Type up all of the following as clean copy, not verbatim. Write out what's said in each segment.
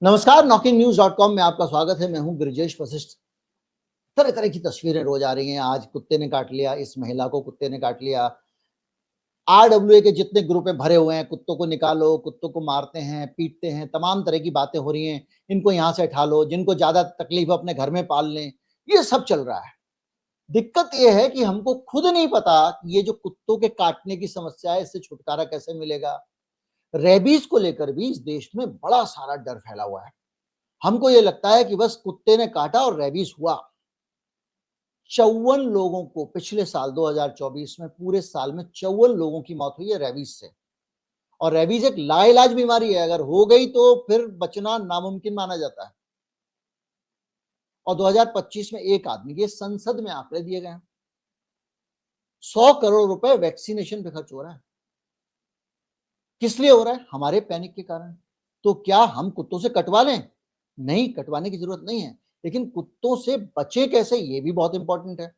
नमस्कार, knockingnewz.com में आपका स्वागत है। मैं हूं ब्रिजेश वशिष्ठ। तरह तरह की तस्वीरें रोज आ रही हैं। आज कुत्ते ने काट लिया, इस महिला को कुत्ते ने काट लिया। आरडब्ल्यूए के जितने ग्रुप में भरे हुए हैं, कुत्तों को निकालो, कुत्तों को मारते हैं, पीटते हैं, तमाम तरह की बातें हो रही हैं। इनको यहाँ से हटा लो, जिनको ज्यादा तकलीफ है अपने घर में पाल लें, ये सब चल रहा है। दिक्कत ये है कि हमको खुद नहीं पता कि ये जो कुत्तों के काटने की समस्या है, इससे छुटकारा कैसे मिलेगा। रेबीज को लेकर भी इस देश में बड़ा सारा डर फैला हुआ है। हमको ये लगता है कि बस कुत्ते ने काटा और रेबीज हुआ। 54 लोगों को पिछले साल 2024 में पूरे साल में 54 लोगों की मौत हुई है रेबीज से। और रेबीज एक लाइलाज बीमारी है, अगर हो गई तो फिर बचना नामुमकिन माना जाता है। और 2025 में एक आदमी के संसद में आंकड़े दिए गए हैं, 100 करोड़ रुपए वैक्सीनेशन पे खर्च हो रहा है। किस लिए हो रहा है? हमारे पैनिक के कारण। तो क्या हम कुत्तों से कटवा लें? नहीं, कटवाने की जरूरत नहीं है, लेकिन कुत्तों से बचे कैसे, ये भी बहुत इंपॉर्टेंट है।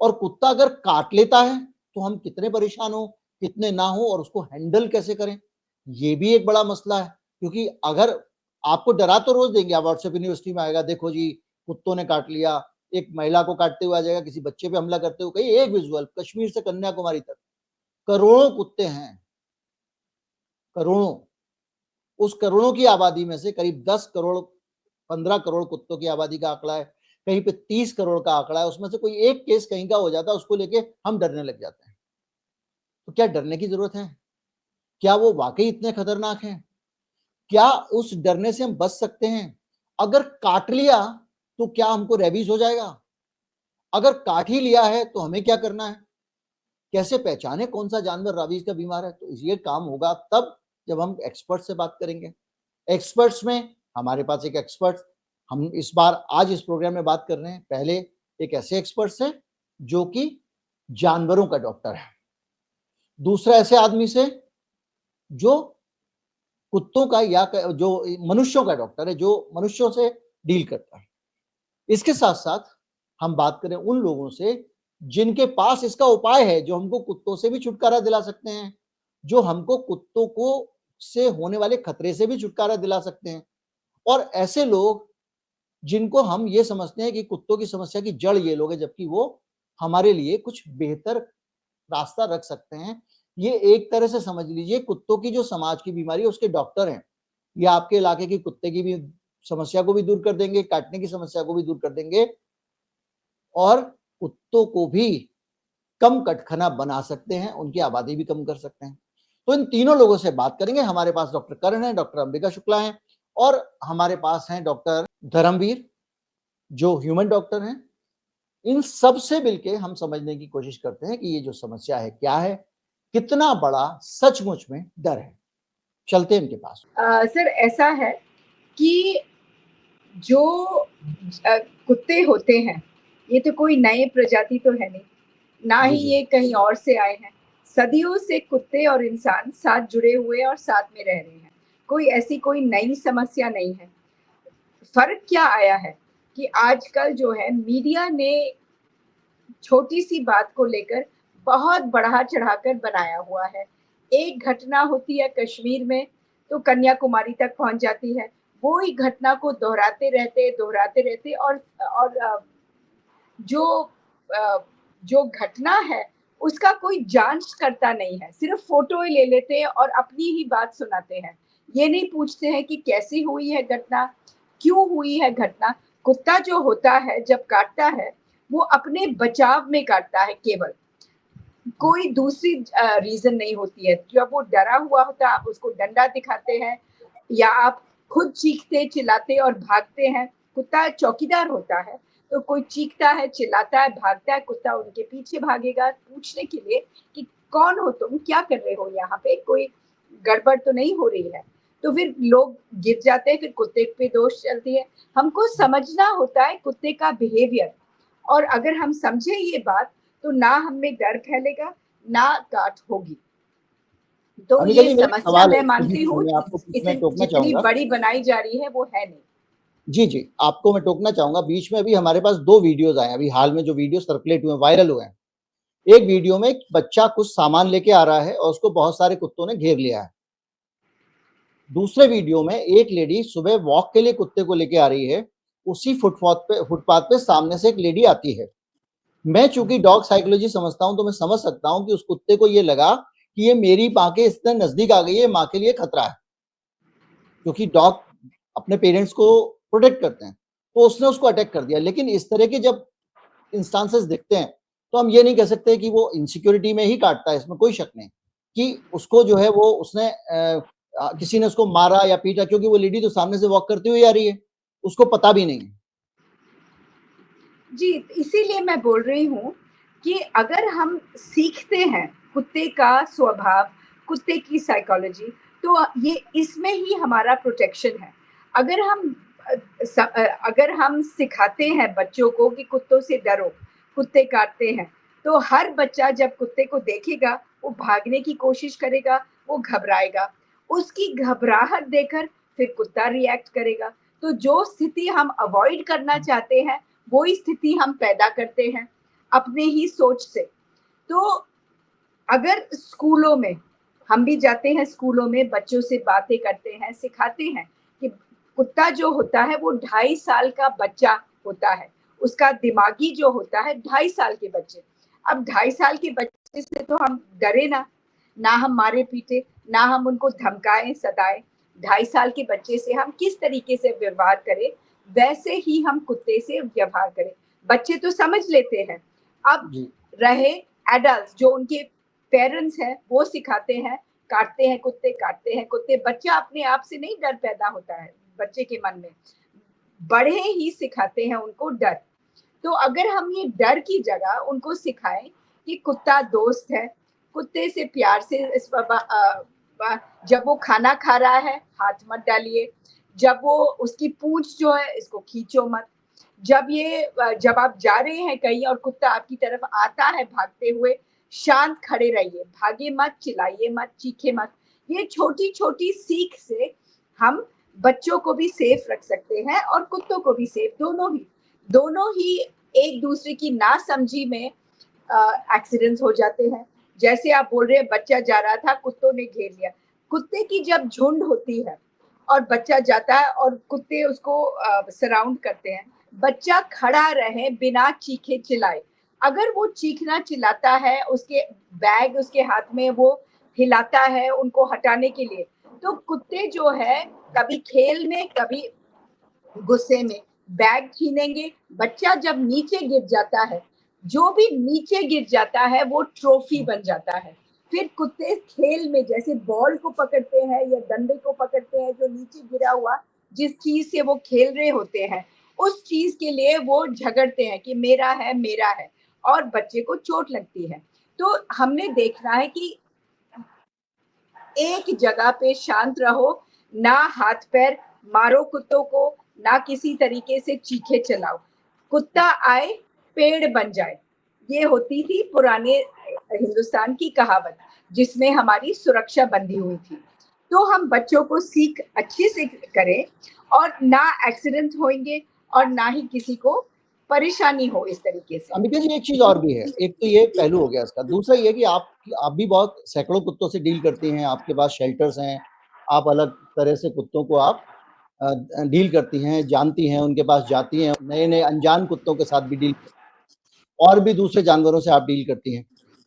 और कुत्ता अगर काट लेता है तो हम कितने परेशान हो, कितने ना हो, और उसको हैंडल कैसे करें, ये भी एक बड़ा मसला है। क्योंकि अगर आपको डरा तो रोज देंगे, आप व्हाट्सएप यूनिवर्सिटी में आएगा, देखो जी कुत्तों ने काट लिया, एक महिला को काटते हुए आ जाएगा, किसी बच्चे पे हमला करते हुए, कहीं एक विजुअल, कश्मीर से कन्याकुमारी तक करोड़ों कुत्ते हैं, करोड़ों। उस करोड़ों की आबादी में से करीब 10 करोड़ 15 करोड़ कुत्तों की आबादी का आंकड़ा है, कहीं पे 30 करोड़ का आंकड़ा है। उसमें से कोई एक केस कहीं का हो जाता है, उसको लेके हम डरने लग जाते हैं। तो क्या डरने की जरूरत है? क्या वो वाकई इतने खतरनाक हैं? क्या उस डरने से हम बच सकते हैं? अगर काट लिया तो क्या हमको रेबीज हो जाएगा? अगर काट ही लिया है तो हमें क्या करना है? कैसे पहचाने कौन सा जानवर रेबीज का बीमार है? तो ये काम होगा तब जब हम एक्सपर्ट से बात करेंगे। एक्सपर्ट्स में हमारे पास एक एक्सपर्ट, हम इस बार आज इस प्रोग्राम में बात कर रहे हैं। पहले एक ऐसे एक्सपर्ट से जो कि जानवरों का डॉक्टर है, दूसरा ऐसे आदमी से जो कुत्तों का या जो मनुष्यों का डॉक्टर है, जो मनुष्यों से डील करता है। इसके साथ साथ हम बात करें उन लोगों से जिनके पास इसका उपाय है, जो हमको कुत्तों से भी छुटकारा दिला सकते हैं, जो हमको कुत्तों को से होने वाले खतरे से भी छुटकारा दिला सकते हैं। और ऐसे लोग जिनको हम ये समझते हैं कि कुत्तों की समस्या की जड़ ये लोग हैं, जबकि वो हमारे लिए कुछ बेहतर रास्ता रख सकते हैं। ये एक तरह से समझ लीजिए कुत्तों की जो समाज की बीमारी है उसके डॉक्टर हैं। ये आपके इलाके की कुत्ते की भी समस्या को भी दूर कर देंगे, काटने की समस्या को भी दूर कर देंगे, और कुत्तों को भी कम कटखना बना सकते हैं, उनकी आबादी भी कम कर सकते हैं। तो इन तीनों लोगों से बात करेंगे। हमारे पास डॉक्टर करण है, डॉक्टर अंबिका शुक्ला है, और हमारे पास हैं डॉक्टर धर्मवीर जो ह्यूमन डॉक्टर हैं। इन सब से मिलके हम समझने की कोशिश करते हैं कि ये जो समस्या है क्या है, कितना बड़ा सचमुच में डर है। चलते हैं इनके पास। सर ऐसा है कि जो कुत्ते होते हैं, ये तो कोई नए प्रजाति तो है नहीं, ना ही ये कहीं और से आए हैं। सदियों से कुत्ते और इंसान साथ जुड़े हुए और साथ में रह रहे हैं। कोई ऐसी कोई नई समस्या नहीं है। फर्क क्या आया है कि आजकल जो है मीडिया ने छोटी सी बात को लेकर बहुत बढ़ा चढ़ाकर बनाया हुआ है। एक घटना होती है कश्मीर में तो कन्याकुमारी तक पहुंच जाती है। वो ही घटना को दोहराते रहते और जो अ, जो घटना है उसका कोई जांच करता नहीं है, सिर्फ फोटो ही ले लेते हैं और अपनी ही बात सुनाते हैं। ये नहीं पूछते हैं कि कैसी हुई है घटना, क्यों हुई है घटना। कुत्ता जो होता है जब काटता है वो अपने बचाव में काटता है केवल, कोई दूसरी रीजन नहीं होती है। जब वो डरा हुआ होता है आप उसको डंडा दिखाते हैं या आप खुद चीखते चिल्लाते और भागते हैं। कुत्ता चौकीदार होता है, तो कोई चीखता है चिल्लाता है भागता है, कुत्ता उनके पीछे भागेगा पूछने के लिए कि कौन हो तुम, क्या कर रहे हो यहाँ पे, कोई गड़बड़ तो नहीं हो रही है। तो फिर लोग गिर जाते हैं, फिर कुत्ते पे दोष चलती है। हमको समझना होता है कुत्ते का बिहेवियर, और अगर हम समझे ये बात तो ना हमें डर फैलेगा ना काट होगी। तो अनिका ये जी, मेरा एक समस्या सवाल है, मैं मानती हूँ मैं आपको बीच में टोकना जितनी चाहूंगा। बड़ी बनाई जा रही है वो है नहीं। जी जी, आपको मैं टोकना चाहूंगा बीच में। अभी हमारे पास दो वीडियोज आए, अभी हाल में जो वीडियो सर्कुलेट हुए, वायरल हुए हैं। एक वीडियो में एक बच्चा कुछ सामान लेके आ रहा है और उसको बहुत सारे कुत्तों ने घेर लिया है। दूसरे वीडियो में एक लेडी सुबह वॉक के लिए कुत्ते को लेके आ रही है, उसी फुटपाथ पे सामने से एक लेडी आती है। मैं चूंकि डॉग साइकोलॉजी समझता हूं तो मैं समझ सकता हूं कि उस कुत्ते को ये लगा कि ये मेरी माँ के इतने नजदीक आ गई है, माँ के लिए खतरा है, क्योंकि डॉग अपने पेरेंट्स को प्रोटेक्ट करते हैं, तो उसने उसको अटैक कर दिया। लेकिन इस तरह के जब इंस्टांसेस दिखते हैं तो हम ये नहीं कह सकते कि वो इनसिक्योरिटी में ही काटता है, इसमें कोई शक नहीं कि उसको जो है वो उसने किसी ने उसको मारा या पीटा, क्योंकि वो लेडी तो सामने से वॉक करती हुई आ रही है, उसको पता भी नहीं है। जी, इसीलिए मैं बोल रही हूँ कि अगर हम सीखते हैं कुत्ते का स्वभाव, कुत्ते की साइकोलॉजी, तो ये इसमें ही हमारा प्रोटेक्शन है। अगर अगर हम सिखाते हैं बच्चों को कि कुत्तों से डरो, कुत्ते काटते हैं, तो हर बच्चा जब कुत्ते को देखेगा, वो भागने की कोशिश करेगा, वो घबराएगा। उसकी घबराहट देखकर फिर कुत्ता रिएक्ट करेगा। तो जो स्थिति हम अवॉइड करना चाहते हैं, वही स्थिति हम पैदा करते हैं अपने ही सोच से। तो अगर स्कूलों में हम भी जाते हैं, स्कूलों में बच्चों से बातें करते हैं, सिखाते हैं कि कुत्ता जो होता है वो 2.5 साल का बच्चा होता है, उसका दिमागी जो होता है 2.5 साल के बच्चे। अब 2.5 साल के बच्चे से तो हम डरे ना हम मारे पीटे, ना हम उनको धमकाएं सताएं। 2.5 साल के बच्चे से हम किस तरीके से व्यवहार करें, वैसे ही हम कुत्ते से व्यवहार करें। बच्चे तो समझ लेते हैं। अब रहे एडल्ट, जो उनके पेरेंट्स हैं, वो सिखाते हैं, काटते हैं कुत्ते। बच्चा अपने आप से नहीं डर पैदा होता है बच्चे के मन में, बड़े ही सिखाते हैं उनको डर। तो अगर हम ये डर की जगह उनको सिखाएं कि कुत्ता दोस्त है, कुत्ते से प्यार से जब वो खाना खा रहा है हाथ मत डालिए, जब वो उसकी पूंछ जो है इसको खींचो मत, जब आप जा रहे हैं कहीं और कुत्ता आपकी तरफ आता है भागते हुए, शांत खड़े रहिए, भागे मत, चिल्लाइए मत, चीखे मत। ये छोटी छोटी सीख से हम बच्चों को भी सेफ रख सकते हैं और कुत्तों को भी सेफ, दोनों ही एक दूसरे की नासमझी में एक्सीडेंट्स हो जाते हैं। जैसे आप बोल रहे हैं बच्चा जा रहा था, कुत्तों ने घेर लिया। कुत्ते की जब झुंड होती है और बच्चा जाता है और कुत्ते उसको सराउंड करते हैं, बच्चा खड़ा रहे बिना चीखे चिल्लाए। अगर वो चीखना चिल्लाता है, उसके बैग उसके हाथ में वो हिलाता है उनको हटाने के लिए, तो कुत्ते जो है कभी खेल में कभी गुस्से में बैग छीनेंगे। बच्चा जब नीचे गिर जाता है, जो भी नीचे गिर जाता है वो ट्रॉफी बन जाता है। फिर कुत्ते खेल में जैसे बॉल को पकड़ते हैं या डंडे को पकड़ते हैं जो नीचे गिरा हुआ, जिस चीज से वो खेल रहे होते हैं, उस चीज के लिए वो झगड़ते हैं कि मेरा है मेरा है, और बच्चे को चोट लगती है। तो हमने देखना है कि एक जगह पे शांत रहो, ना हाथ पैर मारो कुत्तों को, ना किसी तरीके से चीखे चलाओ। कुत्ता आए पेड़ बन जाए, ये होती थी पुराने हिंदुस्तान की कहावत, जिसमें हमारी सुरक्षा बंधी हुई थी। तो हम बच्चों को सीख अच्छे से करें और ना एक्सीडेंट होंगे और ना ही किसी को परेशानी हो इस तरीके से। अम्बिका जी, एक चीज और भी है, एक तो ये पहलू हो गया इसका, दूसरा ये कि आप भी बहुत सैकड़ों कुत्तों से डील करती हैं, आपके पास शेल्टर्स हैं, आप अलग तरह से कुत्तों को आप डील करती हैं, जानती हैं, उनके पास जाती हैं, नए नए अनजान कुत्तों के साथ भी डील, और भी दूसरे जानवरों से आप डील करती हैं।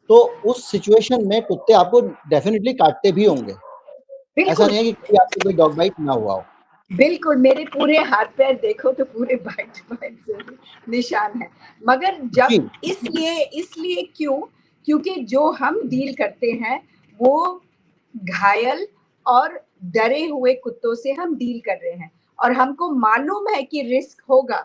तो उस सिचुएशन में कुत्ते आपको डेफिनेटली काटते भी होंगे, ऐसा नहीं है कि कभी आपको कोई डॉग बाइट ना हुआ हो। बिल्कुल, मेरे पूरे हाथ पैर देखो तो पूरे बाइट बाइट से निशान है। मगर जब इसलिए क्यों? क्योंकि जो हम डील करते हैं वो घायल और डरे हुए कुत्तों से हम डील कर रहे हैं, और हमको मालूम है कि रिस्क होगा,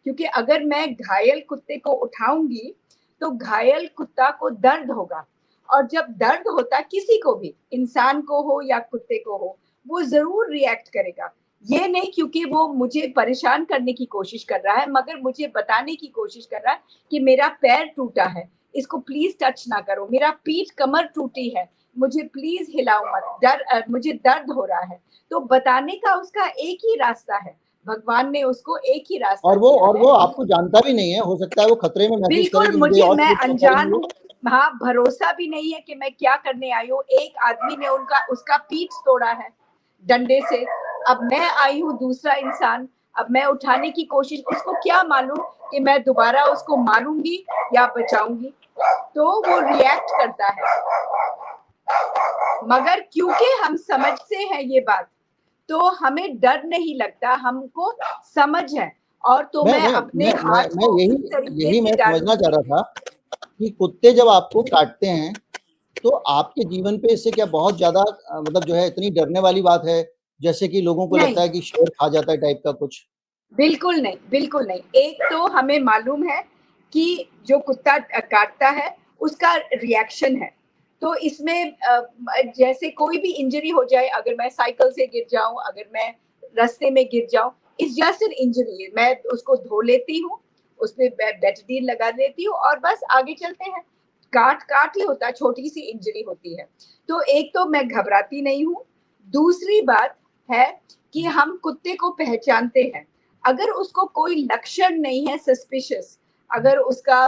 क्योंकि अगर मैं घायल कुत्ते को उठाऊंगी तो घायल कुत्ता को दर्द होगा, और जब दर्द होता किसी को भी, इंसान को हो या कुत्ते को हो, वो जरूर रिएक्ट करेगा। ये नहीं क्योंकि वो मुझे परेशान करने की कोशिश कर रहा है, मगर मुझे बताने की कोशिश कर रहा है कि मेरा पैर टूटा है, इसको प्लीज टच ना करो, मेरा पीठ कमर टूटी है, मुझे प्लीज हिलाओ मत, मुझे दर्द हो रहा है। तो बताने का उसका एक ही रास्ता है, भगवान ने उसको एक ही रास्ता और वो आपको जानता भी नहीं है, हो सकता है वो खतरे में महसूस करे बिल्कुल, कि मुझे और मैं अनजान हूँ, हाँ, भरोसा भी नहीं है कि मैं क्या करने आई हूँ। एक आदमी ने उसका पीठ तोड़ा है, डंडे से, अब मैं आई हूँ दूसरा इंसान, अब मैं उठाने की कोशिश, उसको क्या मालूम कि मैं दोबारा उसको मारूंगी या बचाऊंगी, तो वो रिएक्ट करता है। मगर क्योंकि हम समझते हैं ये बात, तो हमें डर नहीं लगता, हमको समझ है। और तो मैं अपने हाथ मैं को यही इस तरीके यही से मैं समझना चाह डालूंगी। रहा था कि कुत्ते जब आपको काटते हैं तो आपके जीवन पे इससे क्या बहुत ज़्यादा मतलब जो है इतनी डरने वाली बात है, जैसे कि लोगों को नहीं, लगता है कि शेर खा जाता है टाइप का कुछ? बिल्कुल नहीं, बिल्कुल नहीं। एक तो हमें मालूम है कि जो कुत्ता काटता है उसका रिएक्शन है। तो इसमें जैसे कोई भी इंजरी हो जाए, अगर मैं साइकिल से गिर जाऊँ, अगर मैं रास्ते में गिर जाऊँ, इट्स जस्ट एन इंजरी। मैं उसको धो लेती हूँ, उसपे बेटाडीन लगा देती हूँ और बस आगे चलते हैं। काट ही होता है, छोटी-सी इंजरी होती है। तो एक तो मैं घबराती नहीं हूँ। दूसरी बात है कि हम कुत्ते को पहचानते हैं। अगर उसको कोई लक्षण नहीं है सस्पिशियस, अगर उसका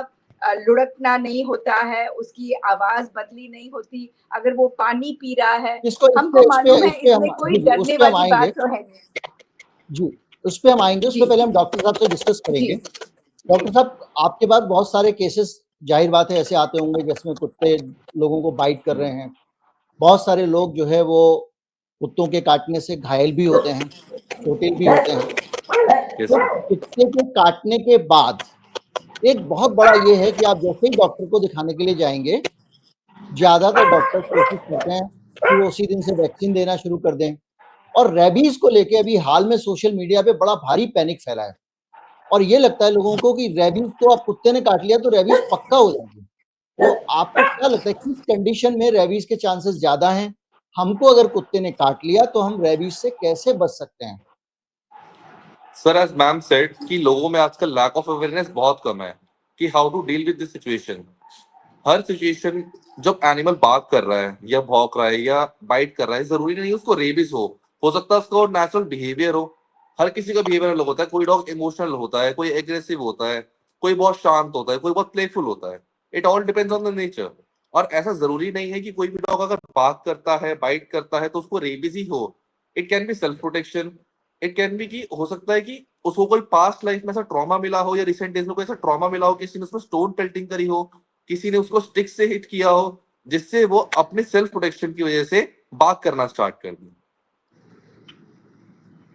लुढ़कना नहीं होता है, उसकी आवाज बदली नहीं होती, अगर वो पानी पी रहा है, इसको हमको मालूम है इस पे हम इसमें कोई जी, जी, उस डरने पे हम वाली आएँगे। बात तो है नहीं। जी, उस पे हम आएँगे, उससे जी, पहले हम डॉक्टर साहब से डिस्कस जी, करेंगे। डॉक्टर साहब, आपके पास बहुत सारे केसेस ज़ाहिर बात है ऐसे आते होंगे जिसमें कुत्ते लोगों को बाइट कर रहे हैं। बहुत सारे लोग जो है वो कुत्तों के काटने से घायल भी होते हैं, चोटिल भी होते हैं। यस तो सर। कुत्ते के काटने के बाद एक बहुत बड़ा ये है कि आप जैसे ही डॉक्टर को दिखाने के लिए जाएँगे, ज़्यादातर डॉक्टर कोशिश करते हैं कि वो उसी दिन से वैक्सीन देना शुरू कर दें। और रेबीज़ को लेके अभी हाल में सोशल मीडिया पे बड़ा भारी पैनिक फैला है और ये लगता है लोगों को कि रेबीज़ तो अब कुत्ते ने काट लिया तो रेबीज़ पक्का हो जाएगी। तो आपको क्या लगता है किस कंडीशन में रेबीज़ के चांसेस ज़्यादा हैं? हमको अगर कुत्ते ने काट लिया तो हम रेबीज़ से कैसे बच सकते हैं? सर एज मैम सेड कि लोगों में आजकल लैक ऑफ अवेयरनेस बहुत कम है कि how to deal with this situation. हर सिचुएशन जब एनिमल बात कर रहा है या भौंक रहा है या बाइट कर रहा है, जरूरी नहीं उसको रेबीज हो सकता है उसका नेचुरल बिहेवियर हो। हर किसी का बिहेवियर अलग होता है, कोई डॉग इमोशनल होता है, कोई एग्रेसिव होता है, कोई बहुत शांत होता है, कोई बहुत प्लेफुल होता है। It all depends on the nature. और ऐसा जरूरी नहीं है कि कोई भी डॉग अगर बात करता है, बाइट करता है तो उसको रेबीज ही हो। It can be self protection. It can be कि हो सकता है कि उसको कोई पास्ट लाइफ में ऐसा ट्रॉमा मिला हो या रिसेंट डेज में कोई ऐसा ट्रॉमा मिला हो, किसी ने उसमें स्टोन पेल्टिंग करी हो, किसी ने उसको स्टिक से हिट किया हो, जिससे वो अपने सेल्फ प्रोटेक्शन की वजह से बात करना स्टार्ट कर दी।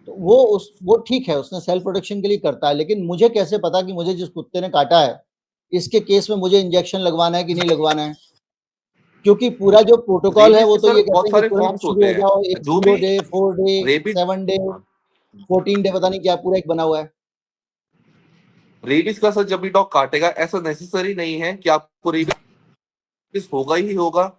तो वो ठीक है, उसने सेल्फ प्रोटेक्शन के लिए करता है, लेकिन मुझे कैसे पता कि मुझे जिस कुत्ते ने काटा है, इसके केस में मुझे इंजेक्शन लगवाना है कि नहीं लगवाना है? क्योंकि पूरा जो प्रोटोकॉल है रेबीज वो के तो सर ये कहते बहुत हैं कि सारे तुरंत फॉर्म्स शुरू होते हो जाओ, हैं एक जो 0 भी day, 4 day, rabies 7 day, 14 day पता नहीं क्या पूरा एक बना हुआ है। रेबीज का सर जब भी डॉग काटेगा ऐसा नेसेसरी नहीं है कि आपको रेबीज होगा ही होगा।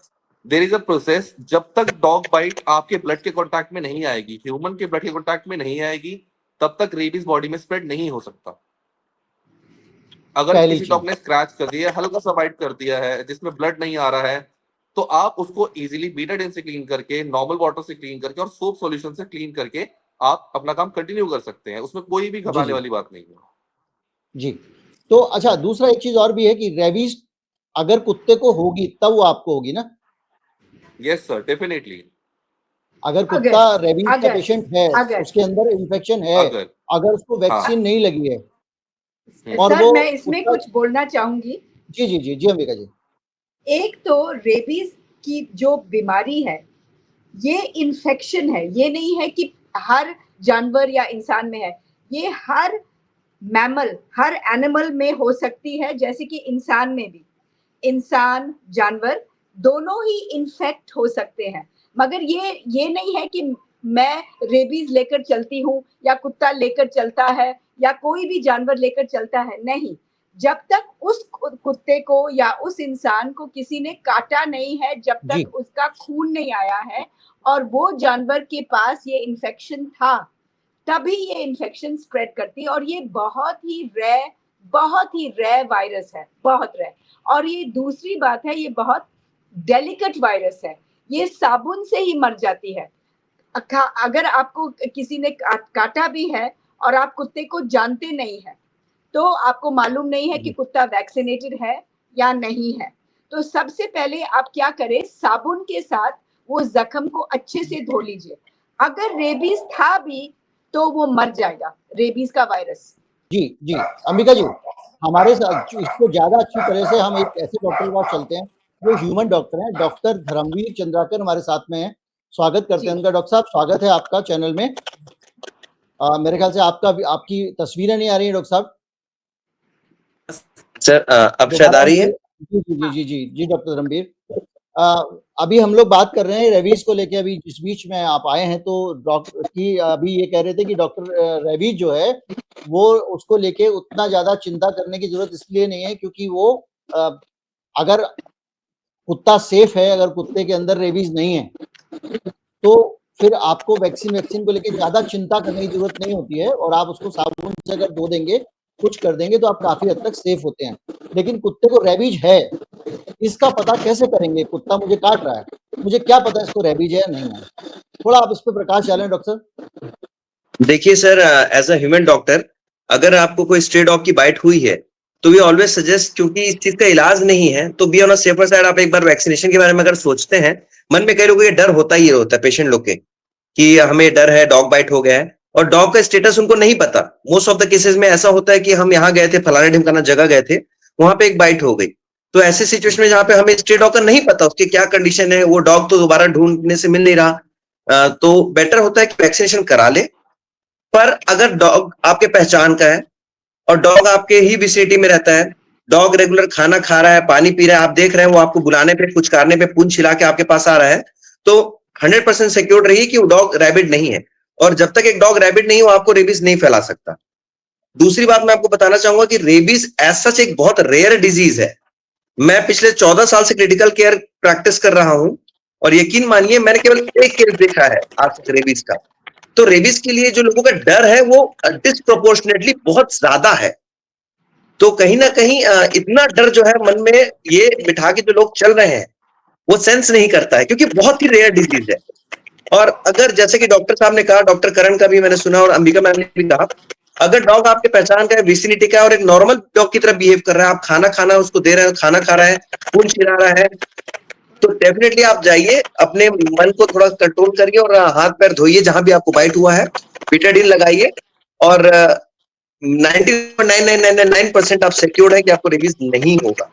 There is a process. जब तक डॉग बाइट आपके ब्लड के कॉन्टैक्ट में नहीं आएगी, ह्यूमन के ब्लड के कॉन्टैक्ट में नहीं आएगी, तब तक रेबीज बॉडी में स्प्रेड नहीं हो सकता। अगर पहली किसी डॉग चीज। ने स्क्रैच कर दिया, हल्का सा बाइट कर दिया है जिसमें ब्लड नहीं आ रहा है, तो आप उसको इजीली बीटाडिन से क्लीन करके, नॉर्मल वाटर से क्लीन करके और सोप सॉल्यूशन से क्लीन करके आप अपना काम कंटिन्यू कर सकते हैं। उसमें कोई भी जी, घबराने जी, वाली बात नहीं है। जी। तो अच्छा, दूसरा एक चीज़ और भी है कि रेबीज़ अगर कुत्ते को होगी तब वो आपको होगी ना? Yes sir, definitely. अगर कुत्ता अगर रेबीज़ का अगर पेशेंट है, अगर उसके अंदर इन्फेक्शन है, अगर अगर उसको हाँ। वैक्सीन नहीं लगी है और सर वो मैं इसमें कुत्ता। कुछ बोलना चाहूंगी। जी, जी, जी, जी, अंबिका जी। एक तो रेबीज की जो बीमारी है, ये इन्फेक्शन है, ये नहीं है कि हर जानवर या इंसान में है। ये हर मैमल, हर एनिमल में हो सकती है, जैसे कि इंसान में भी। इंसान, जानवर दोनों ही इन्फेक्ट हो सकते हैं। मगर ये नहीं है कि मैं रेबीज लेकर चलती हूँ या कुत्ता लेकर चलता है या कोई भी जानवर लेकर चलता है, नहीं। जब तक उस कुत्ते को या उस इंसान को किसी ने काटा नहीं है, जब जी, तक उसका खून नहीं आया है और वो जानवर के पास ये इन्फेक्शन था, तभी ये इन्फेक्शन स्प्रेड करती है। और ये बहुत ही रेयर वायरस है, बहुत रेयर। और ये दूसरी बात है, ये बहुत डेलिकेट वायरस है, ये साबुन से ही मर जाती है। अगर आपको किसी ने काटा भी है और आप कुत्ते को जानते नहीं है, तो आपको मालूम नहीं है कि जी, कुत्ता वैक्सीनेटेड है या नहीं है, तो सबसे पहले आप क्या करें, साबुन के साथ वो जख्म को अच्छे से धो लीजिए। अगर रेबीज था भी तो वो मर जाएगा, रेबीज का वायरस। जी जी अंबिका जी, हमारे साथ इसको ज्यादा अच्छी तरह से हम एक ऐसे डॉक्टर के पास चलते हैं जो ह्यूमन डॉक्टर हैं, डॉक्टर धर्मवीर चंद्राकर हमारे साथ में हैं। स्वागत करते हैं उनका। डॉक्टर साहब स्वागत है आपका चैनल में। मेरे ख्याल से आपकी तस्वीरें नहीं आ रही हैं डॉक्टर साहब। सर अब शायद आ रही है। जी जी जी जी जी जी डॉक्टर धर्मवीर, अभी हम लोग बात कर रहे हैं रेबीज को लेके। अभी जिस बीच में आप आए हैं तो डॉक्टर की अभी ये कह रहे थे कि डॉक्टर रेबीज जो है वो उसको लेके उतना ज्यादा चिंता करने की जरूरत इसलिए नहीं है क्योंकि वो अगर कुत्ता सेफ है, अगर कुत्ते के अंदर रेबीज नहीं है तो फिर आपको वैक्सीन को लेके ज्यादा चिंता करने की जरूरत नहीं होती है, और आप उसको साबुन से अगर धो देंगे, कुछ कर देंगे तो आप काफी हद तक सेफ होते हैं। लेकिन कुत्ते को रेबीज है, इसका पता कैसे करेंगे? कुत्ता मुझे काट रहा है, मुझे क्या पता इसको रेबीज है या नहीं है? थोड़ा आप इस पे प्रकाश डालें डॉक्टर। देखिए sir, as a human doctor, अगर आपको कोई स्ट्रे डॉग की बाइट हुई है तो वी ऑलवेज सजेस्ट, क्योंकि इस चीज का इलाज नहीं है, तो be on a safer side. आप एक बार वैक्सीनेशन के बारे में अगर सोचते हैं, मन में कई लोगों को ये डर होता ही होता है, पेशेंट लोग के, कि हमें डर है डॉग बाइट हो गया है, और डॉग का स्टेटस उनको नहीं पता। मोस्ट ऑफ द केसेस में ऐसा होता है कि हम यहाँ गए थे, फलाने ढिमकाना जगह गए थे, वहां पे एक बाइट हो गई। तो ऐसे सिचुएशन में जहाँ पे हमें स्ट्रे डॉग का नहीं पता उसकी क्या कंडीशन है, वो डॉग तो दोबारा ढूंढने से मिल नहीं रहा, तो बेटर होता है कि वैक्सीनेशन करा ले। पर अगर डॉग आपके पहचान का है और डॉग आपके ही विसिनिटी में रहता है, डॉग रेगुलर खाना खा रहा है, पानी पी रहा है, आप देख रहे हैं वो आपको बुलाने पे, पुचकारने पे पूंछ हिला के आपके पास आ रहा है, तो 100% सिक्योर रहिए कि वो डॉग रैबिड नहीं है। और जब तक एक डॉग रैबिड नहीं हो, आपको रेबीज नहीं फैला सकता। दूसरी बात मैं आपको बताना चाहूंगा कि रेबीज एज सच एक बहुत रेयर डिजीज है। मैं पिछले 14 साल से क्रिटिकल केयर प्रैक्टिस कर रहा हूं, और यकीन मानिए मैंने केवल एक केस देखा है आज तक रेबीज का। तो रेबीज के लिए जो लोगों का डर है वो डिस्प्रोपोर्शनेटली बहुत ज्यादा है। तो कहीं ना कहीं इतना डर जो है मन में ये बिठा के जो लोग चल रहे हैं, वो सेंस नहीं करता है, क्योंकि बहुत ही रेयर डिजीज है। और अगर जैसे कि डॉक्टर साहब ने कहा, डॉक्टर करण का भी मैंने सुना और अंबिका मैम ने भी कहा, अगर डॉग आपके पहचान का है, विसिनिटी का है, और एक नॉर्मल डॉग की तरह बिहेव कर रहा है, आप खाना खाना उसको दे रहे हैं, खाना खा रहा है, पूंछ हिला रहा है, तो डेफिनेटली आप जाइए, अपने मन को थोड़ा कंट्रोल करिए और हाथ पैर धोइए जहां भी आपको बाइट हुआ है, बीटाडीन लगाइए, और 99.9999% आप सिक्योर्ड है कि आपको रेबीज नहीं होगा।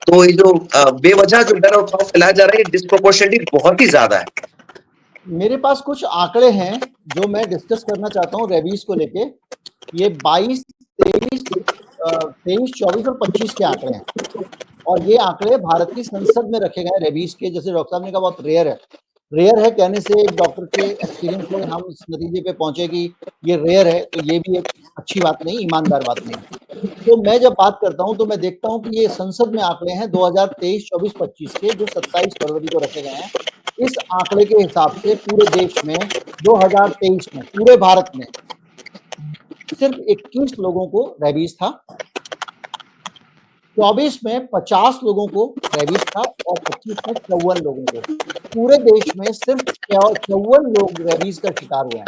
तो ये जो बेवजह जो डर और खौफ फैलाया जा रहा है, डिस्प्रोपोर्शनली बहुत ही ज्यादा है। मेरे पास कुछ आंकड़े हैं जो मैं डिस्कस करना चाहता हूँ रेबीज को लेके। ये 22, 23, 24 और 25 के आंकड़े हैं, और ये आंकड़े भारत की संसद में रखे गए रेबीज के। जैसे डॉक्टर साहब ने कहा बहुत रेयर है, रेयर है कहने से एक डॉक्टर के एक्सपीरियंस से हम इस नतीजे पे पहुंचे कि ये रेयर है, तो ये भी एक अच्छी बात नहीं, ईमानदार बात नहीं। तो मैं जब बात करता हूं तो मैं देखता हूं कि ये संसद में आंकड़े हैं 2023, 24, 25 के, जो 27 फरवरी को रखे गए हैं। इस आंकड़े के हिसाब से पूरे देश में 2023 में पूरे भारत में सिर्फ 21 लोगों को रेबीज था, 24 में 50 लोगों को रेबीज था, और 25 में 54 लोगों को। पूरे देश में सिर्फ 54 लोग रेबीज का शिकार हुए हैं।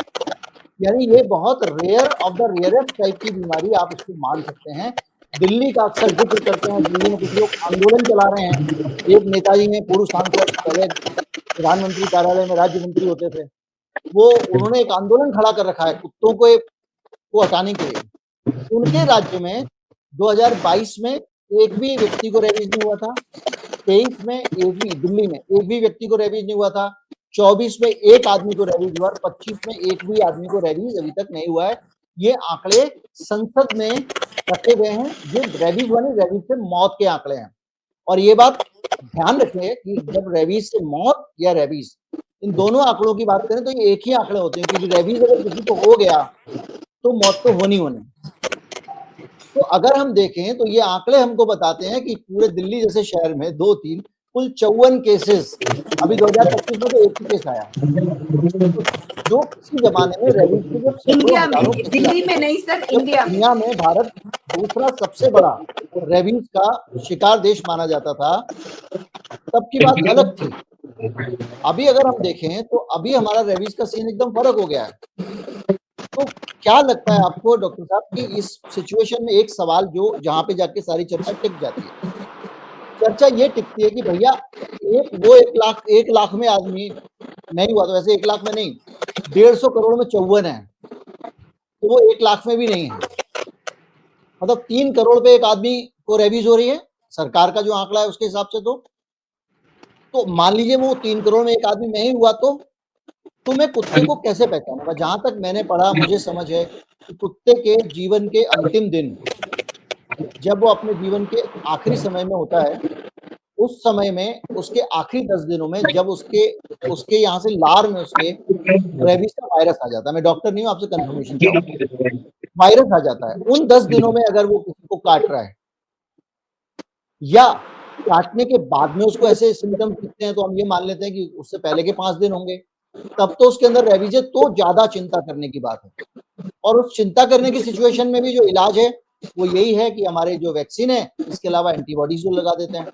यानी ये बहुत rare of the rarest type की बीमारी, आप इसको मान सकते हैं। दिल्ली का अक्सर जिक्र करते हैं, दिल्ली में कुछ लोग आंदोलन चला रहे हैं। एक नेताजी हैं, पूर्व सांसद, पहले प्रधानमंत्री कार्यालय में राज्य मंत्री होते थे, वो उन्होंने एक आंदोलन खड़ा कर रखा है कुत्तों को हटाने के लिए। उनके राज्य में 2022 में एक भी व्यक्ति को रेबीज नहीं हुआ था, 23 में एक भी, दिल्ली में एक भी व्यक्ति को रेबीज नहीं हुआ था, 24 में एक आदमी को रेबीज हुआ, 25 में एक भी आदमी को रेबीज अभी तक नहीं हुआ है। ये आंकड़े संसद में रखे गए हैं, ये रेबीज वाले रेबीज से मौत के आंकड़े हैं। और ये बात ध्यान रखें कि जब रेबीज से मौत या रेबीज, इन दोनों आंकड़ों की बात करें तो ये एक ही आंकड़े होते हैं, क्योंकि रेबीज अगर किसी को हो गया तो मौत तो होनी होनी। तो अगर हम देखें तो ये आंकड़े हमको बताते हैं कि पूरे दिल्ली जैसे शहर में 2-3 कुल 54 केसेस, अभी 2025 में तो एक ही केस आया, जो किसी जमाने में रेबीज के जब सैकड़ों इंडिया में, हजारों केसेस दिल्ली आते में थे, नहीं सर, जब इंडिया में। दुनिया में भारत दूसरा सबसे बड़ा रेबीज का शिकार देश माना जाता था, तब की बात अलग थी। अभी अगर हम देखें तो अभी हमारा रेबीज का सीन एकदम फर्क हो गया है। तो क्या लगता है आपको डॉक्टर साहब कि इस सिचुएशन में एक सवाल जो जहां पे जाके सारी चर्चा टिक जाती है, चर्चा ये टिकती है कि भैया एक 1 लाख में आदमी नहीं हुआ तो वैसे 1 लाख में नहीं, 150 करोड़ में 54 है, तो वो 1 लाख में भी नहीं है। मतलब 3 करोड़ पे एक आदमी को रेबीज हो रही है, सरकार का जो आंकड़ा है उसके हिसाब से। तो मान लीजिए वो 3 करोड़ में एक आदमी में ही हुआ तो मैं कुत्ते को कैसे पहचानूंगा? जहां तक मैंने पढ़ा, मुझे समझ है कि कुत्ते के जीवन के अंतिम दिन, जब वो अपने जीवन के आखिरी समय में होता है, उस समय में उसके आखिरी 10 दिनों में जब उसके यहाँ से लार में उसके रेबीज का वायरस आ जाता है, मैं डॉक्टर नहीं हूँ, आपसे कंफर्मेशन चाहूंगा, वायरस आ जाता है, उन 10 दिनों में अगर वो किसी को काट रहा है या काटने के बाद में उसको ऐसे सिम्टम्स दिखते हैं, तो हम ये मान लेते हैं कि उससे पहले के 5 दिन होंगे, तब तो उसके अंदर रेबीज है, तो ज्यादा चिंता करने की बात है। और उस चिंता करने की सिचुएशन में भी जो इलाज है वो यही है कि हमारे जो वैक्सीन है, इसके अलावा एंटीबॉडीज जो लगा देते हैं।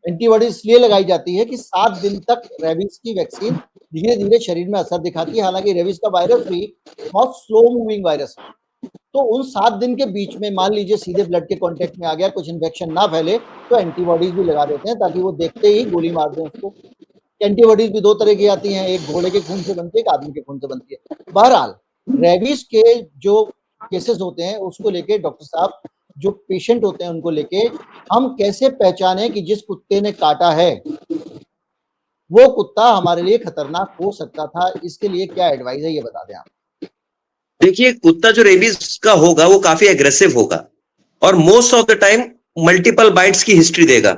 एंटीबॉडीज इसलिए लगाई जाती है कि 7 दिन तक रेबीज की वैक्सीन धीरे धीरे शरीर में असर दिखाती है। हालांकि रेबीज का वायरस भी बहुत स्लो मूविंग वायरस है, तो उन 7 दिन के बीच में मान लीजिए सीधे ब्लड के कांटेक्ट में आ गया, कुछ इन्फेक्शन ना फैले, तो एंटीबॉडीज भी लगा देते हैं ताकि वो देखते ही गोली मार दें उसको। एंटीबॉडीज भी 2 तरह की आती हैं, एक घोड़े के खून से बनती है, एक आदमी के खून से बनती है। बहरहाल रेबीज के जो केसेस होते हैं उसको लेके डॉक्टर साहब, जो पेशेंट होते हैं उनको लेके हम कैसे पहचाने कि जिस कुत्ते ने काटा है वो कुत्ता हमारे लिए खतरनाक हो सकता था? इसके लिए क्या एडवाइस है, ये बता दें आप। देखिए, कुत्ता जो रेबीज का होगा वो काफी एग्रेसिव होगा और most of the time multiple bytes की हिस्ट्री देगा।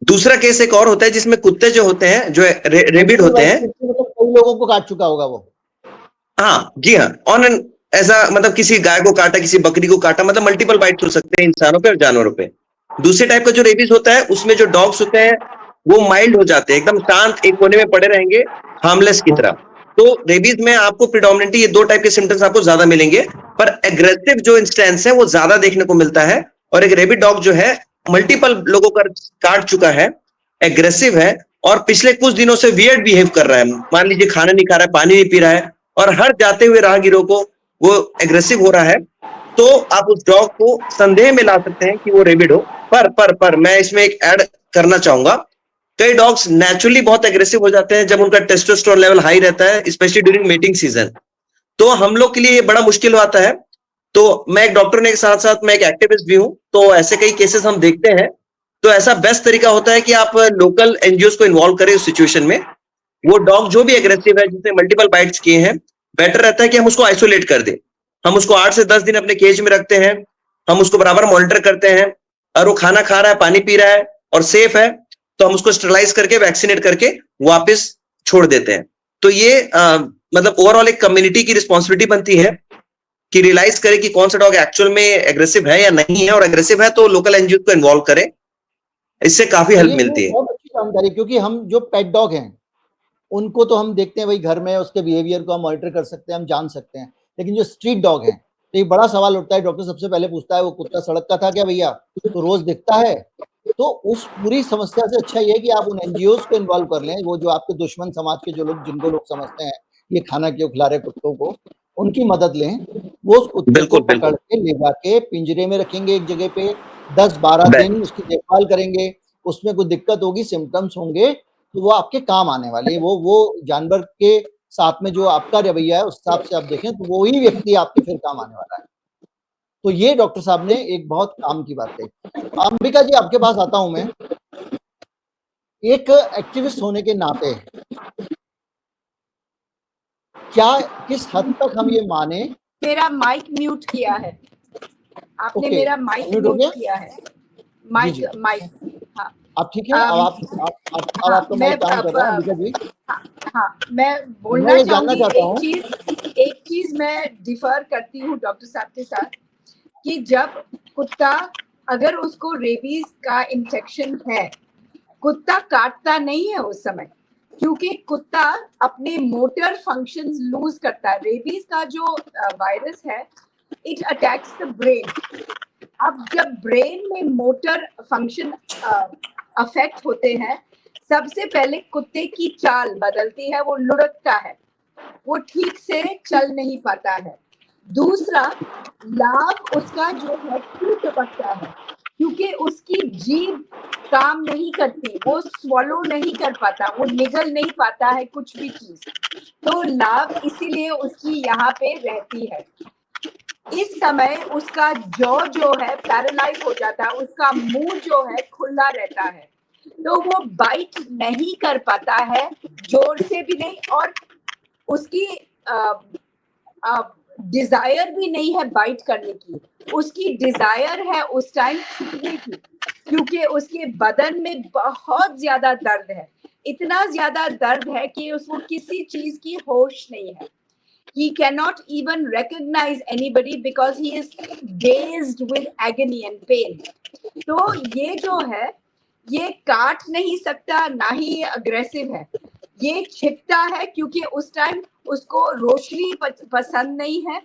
दूसरा केस एक और होता है जिसमें कुत्ते जो होते हैं, जो रेबिड होते हैं, मतलब कई लोगों को काट चुका होगा वो। हाँ जी हाँ, ऑन एन ऐसा, मतलब किसी गाय को काटा, किसी बकरी को काटा, मतलब मल्टीपल बाइट हो सकते हैं इंसानों पे और जानवरों पे। दूसरे टाइप का जो रेबीज होता है उसमें जो डॉग्स होते हैं वो माइल्ड हो जाते हैं, एकदम शांत, एक कोने में पड़े रहेंगे, हार्मलेस की तरह। तो रेबीज में आपको प्रिडोमिनेटली ये 2 टाइप के सिम्टम्स आपको ज्यादा मिलेंगे, पर एग्रेसिव जो इंस्टेंस है वो ज्यादा देखने को मिलता है। और एक रेबिड डॉग जो है मल्टीपल लोगों का काट चुका है, एग्रेसिव है और पिछले कुछ दिनों से वियर्ड बिहेव कर रहा है। मान लीजिए खाना नहीं खा रहा है, पानी नहीं पी रहा है और हर जाते हुए राहगीरों को वो एग्रेसिव हो रहा है, तो आप उस डॉग को संदेह में ला सकते हैं कि वो रेबिड हो। पर मैं इसमें एक ऐड करना चाहूंगा, कई डॉग्स नेचुरली बहुत एग्रेसिव हो जाते हैं जब उनका टेस्टोस्टेरोन लेवल हाई रहता है, स्पेशली ड्यूरिंग मीटिंग सीजन, तो हम लोग के लिए ये बड़ा मुश्किल होता है। तो मैं एक डॉक्टर ने, साथ साथ मैं एक एक्टिविस्ट भी हूं, तो ऐसे कई केसेस हम देखते हैं। तो ऐसा बेस्ट तरीका होता है कि आप लोकल एनजीओ को इन्वॉल्व करें उस सिचुएशन में। वो डॉग जो भी एग्रेसिव है, जिसने मल्टीपल बाइट्स किए हैं, बेटर रहता है कि हम उसको आइसोलेट कर दें। हम उसको 8 से 10 दिन अपने केज में रखते हैं, हम उसको बराबर मॉनिटर करते हैं, और वो खाना खा रहा है, पानी पी रहा है और सेफ है, तो हम उसको स्टरलाइज करके, वैक्सीनेट करके वापस छोड़ देते हैं। तो ये मतलब ओवरऑल एक कम्युनिटी की रिस्पॉन्सिबिलिटी बनती है कि रियलाइज करे कि कौन सा डॉग एक्चुअल में एग्रेसिव है या नहीं है, और एग्रेसिव है तो लोकल एनजीओ को इन्वॉल्व करें, इससे काफी हेल्प मिलती है। बहुत अच्छी जानकारी, क्योंकि हम जो पेट डॉग हैं उनको तो हम देखते हैं भाई घर में, उसके बिहेवियर को हम मॉनिटर कर सकते हैं, हम जान सकते हैं, लेकिन जो स्ट्रीट डॉग हैं, तो ये बड़ा सवाल उठता है। डॉक्टर सबसे पहले पूछता है वो कुत्ता सड़क का था क्या भैया, तो रोज दिखता है? तो उस पूरी समस्या से अच्छा ये है कि आप उन एनजीओज को इन्वॉल्व कर लें, वो जो आपके दुश्मन समाज के जो लोग, जिनको लोग समझते हैं ये खाना क्यों खिला रहे कुत्तों को, उनकी मदद लें। वो उस कुत्ते को पकड़ के ले जाके पिंजरे में रखेंगे एक जगह पे, 10-12 दिन उसकी देखभाल करेंगे। उसमें कोई दिक्कत होगी, सिम्टम्स होंगे, तो वो आपके काम आने वाले। वो जानवर के साथ में जो आपका रवैया है उस हिसाब से आप देखें तो वो ही व्यक्ति आपके फिर काम आने वाला है। तो ये डॉक्टर साहब ने एक बहुत काम की बात कही। अंबिका जी, आपके पास आता हूं मैं, एक एक्टिविस्ट होने के नाते क्या, किस हद तक हम ये माने। मेरा माइक म्यूट किया है आपने, ओके, मेरा माइक म्यूट हो गया? म्यूट किया है। जी जी, माइक हाँ आप ठीक है? अब हाँ, आपका माइक काम कर रहा है अंबिका जी? हाँ, मैं बोलना मैं ये जानना चाहूंगी चाहता हूँ, एक चीज मैं डिफर करती हूँ डॉक्टर साहब के साथ, कि जब कुत्ता, अगर उसको रेबीज का इन्फेक्शन है, कुत्ता काटता नहीं है उस समय, क्योंकि कुत्ता अपने मोटर फंक्शंस लूज करता है। रेबीज का जो वायरस है, इट अटैक्स द ब्रेन। अब जब ब्रेन में मोटर फंक्शन अफेक्ट होते हैं, सबसे पहले कुत्ते की चाल बदलती है, वो लुढ़कता है, वो ठीक से चल नहीं पाता है। दूसरा, लाभ उसका जो है टपकता है, क्योंकि उसकी जीभ काम नहीं करती, वो स्वॉलो नहीं कर पाता, वो निगल नहीं पाता है कुछ भी चीज, तो लाभ इसीलिए उसकी यहाँ पे रहती है। इस समय उसका जॉ जो है पैरालाइज हो जाता है, उसका मुंह जो है खुला रहता है, तो वो बाइट नहीं कर पाता है, जोर से भी नहीं, और उसकी डिजायर भी नहीं है बाइट करने की, उसकी डिजायर है उस टाइम छूटने की, क्योंकि उसके बदन में बहुत ज्यादा दर्द है, इतना ज्यादा दर्द है कि उसको किसी चीज की होश नहीं है। He cannot even recognize anybody because he is dazed with agony and pain. तो ये जो है, ये काट नहीं सकता, ना ही अग्रेसिव है, ये छिपता है क्योंकि उस टाइम उसको रोशनी पसंद नहीं है,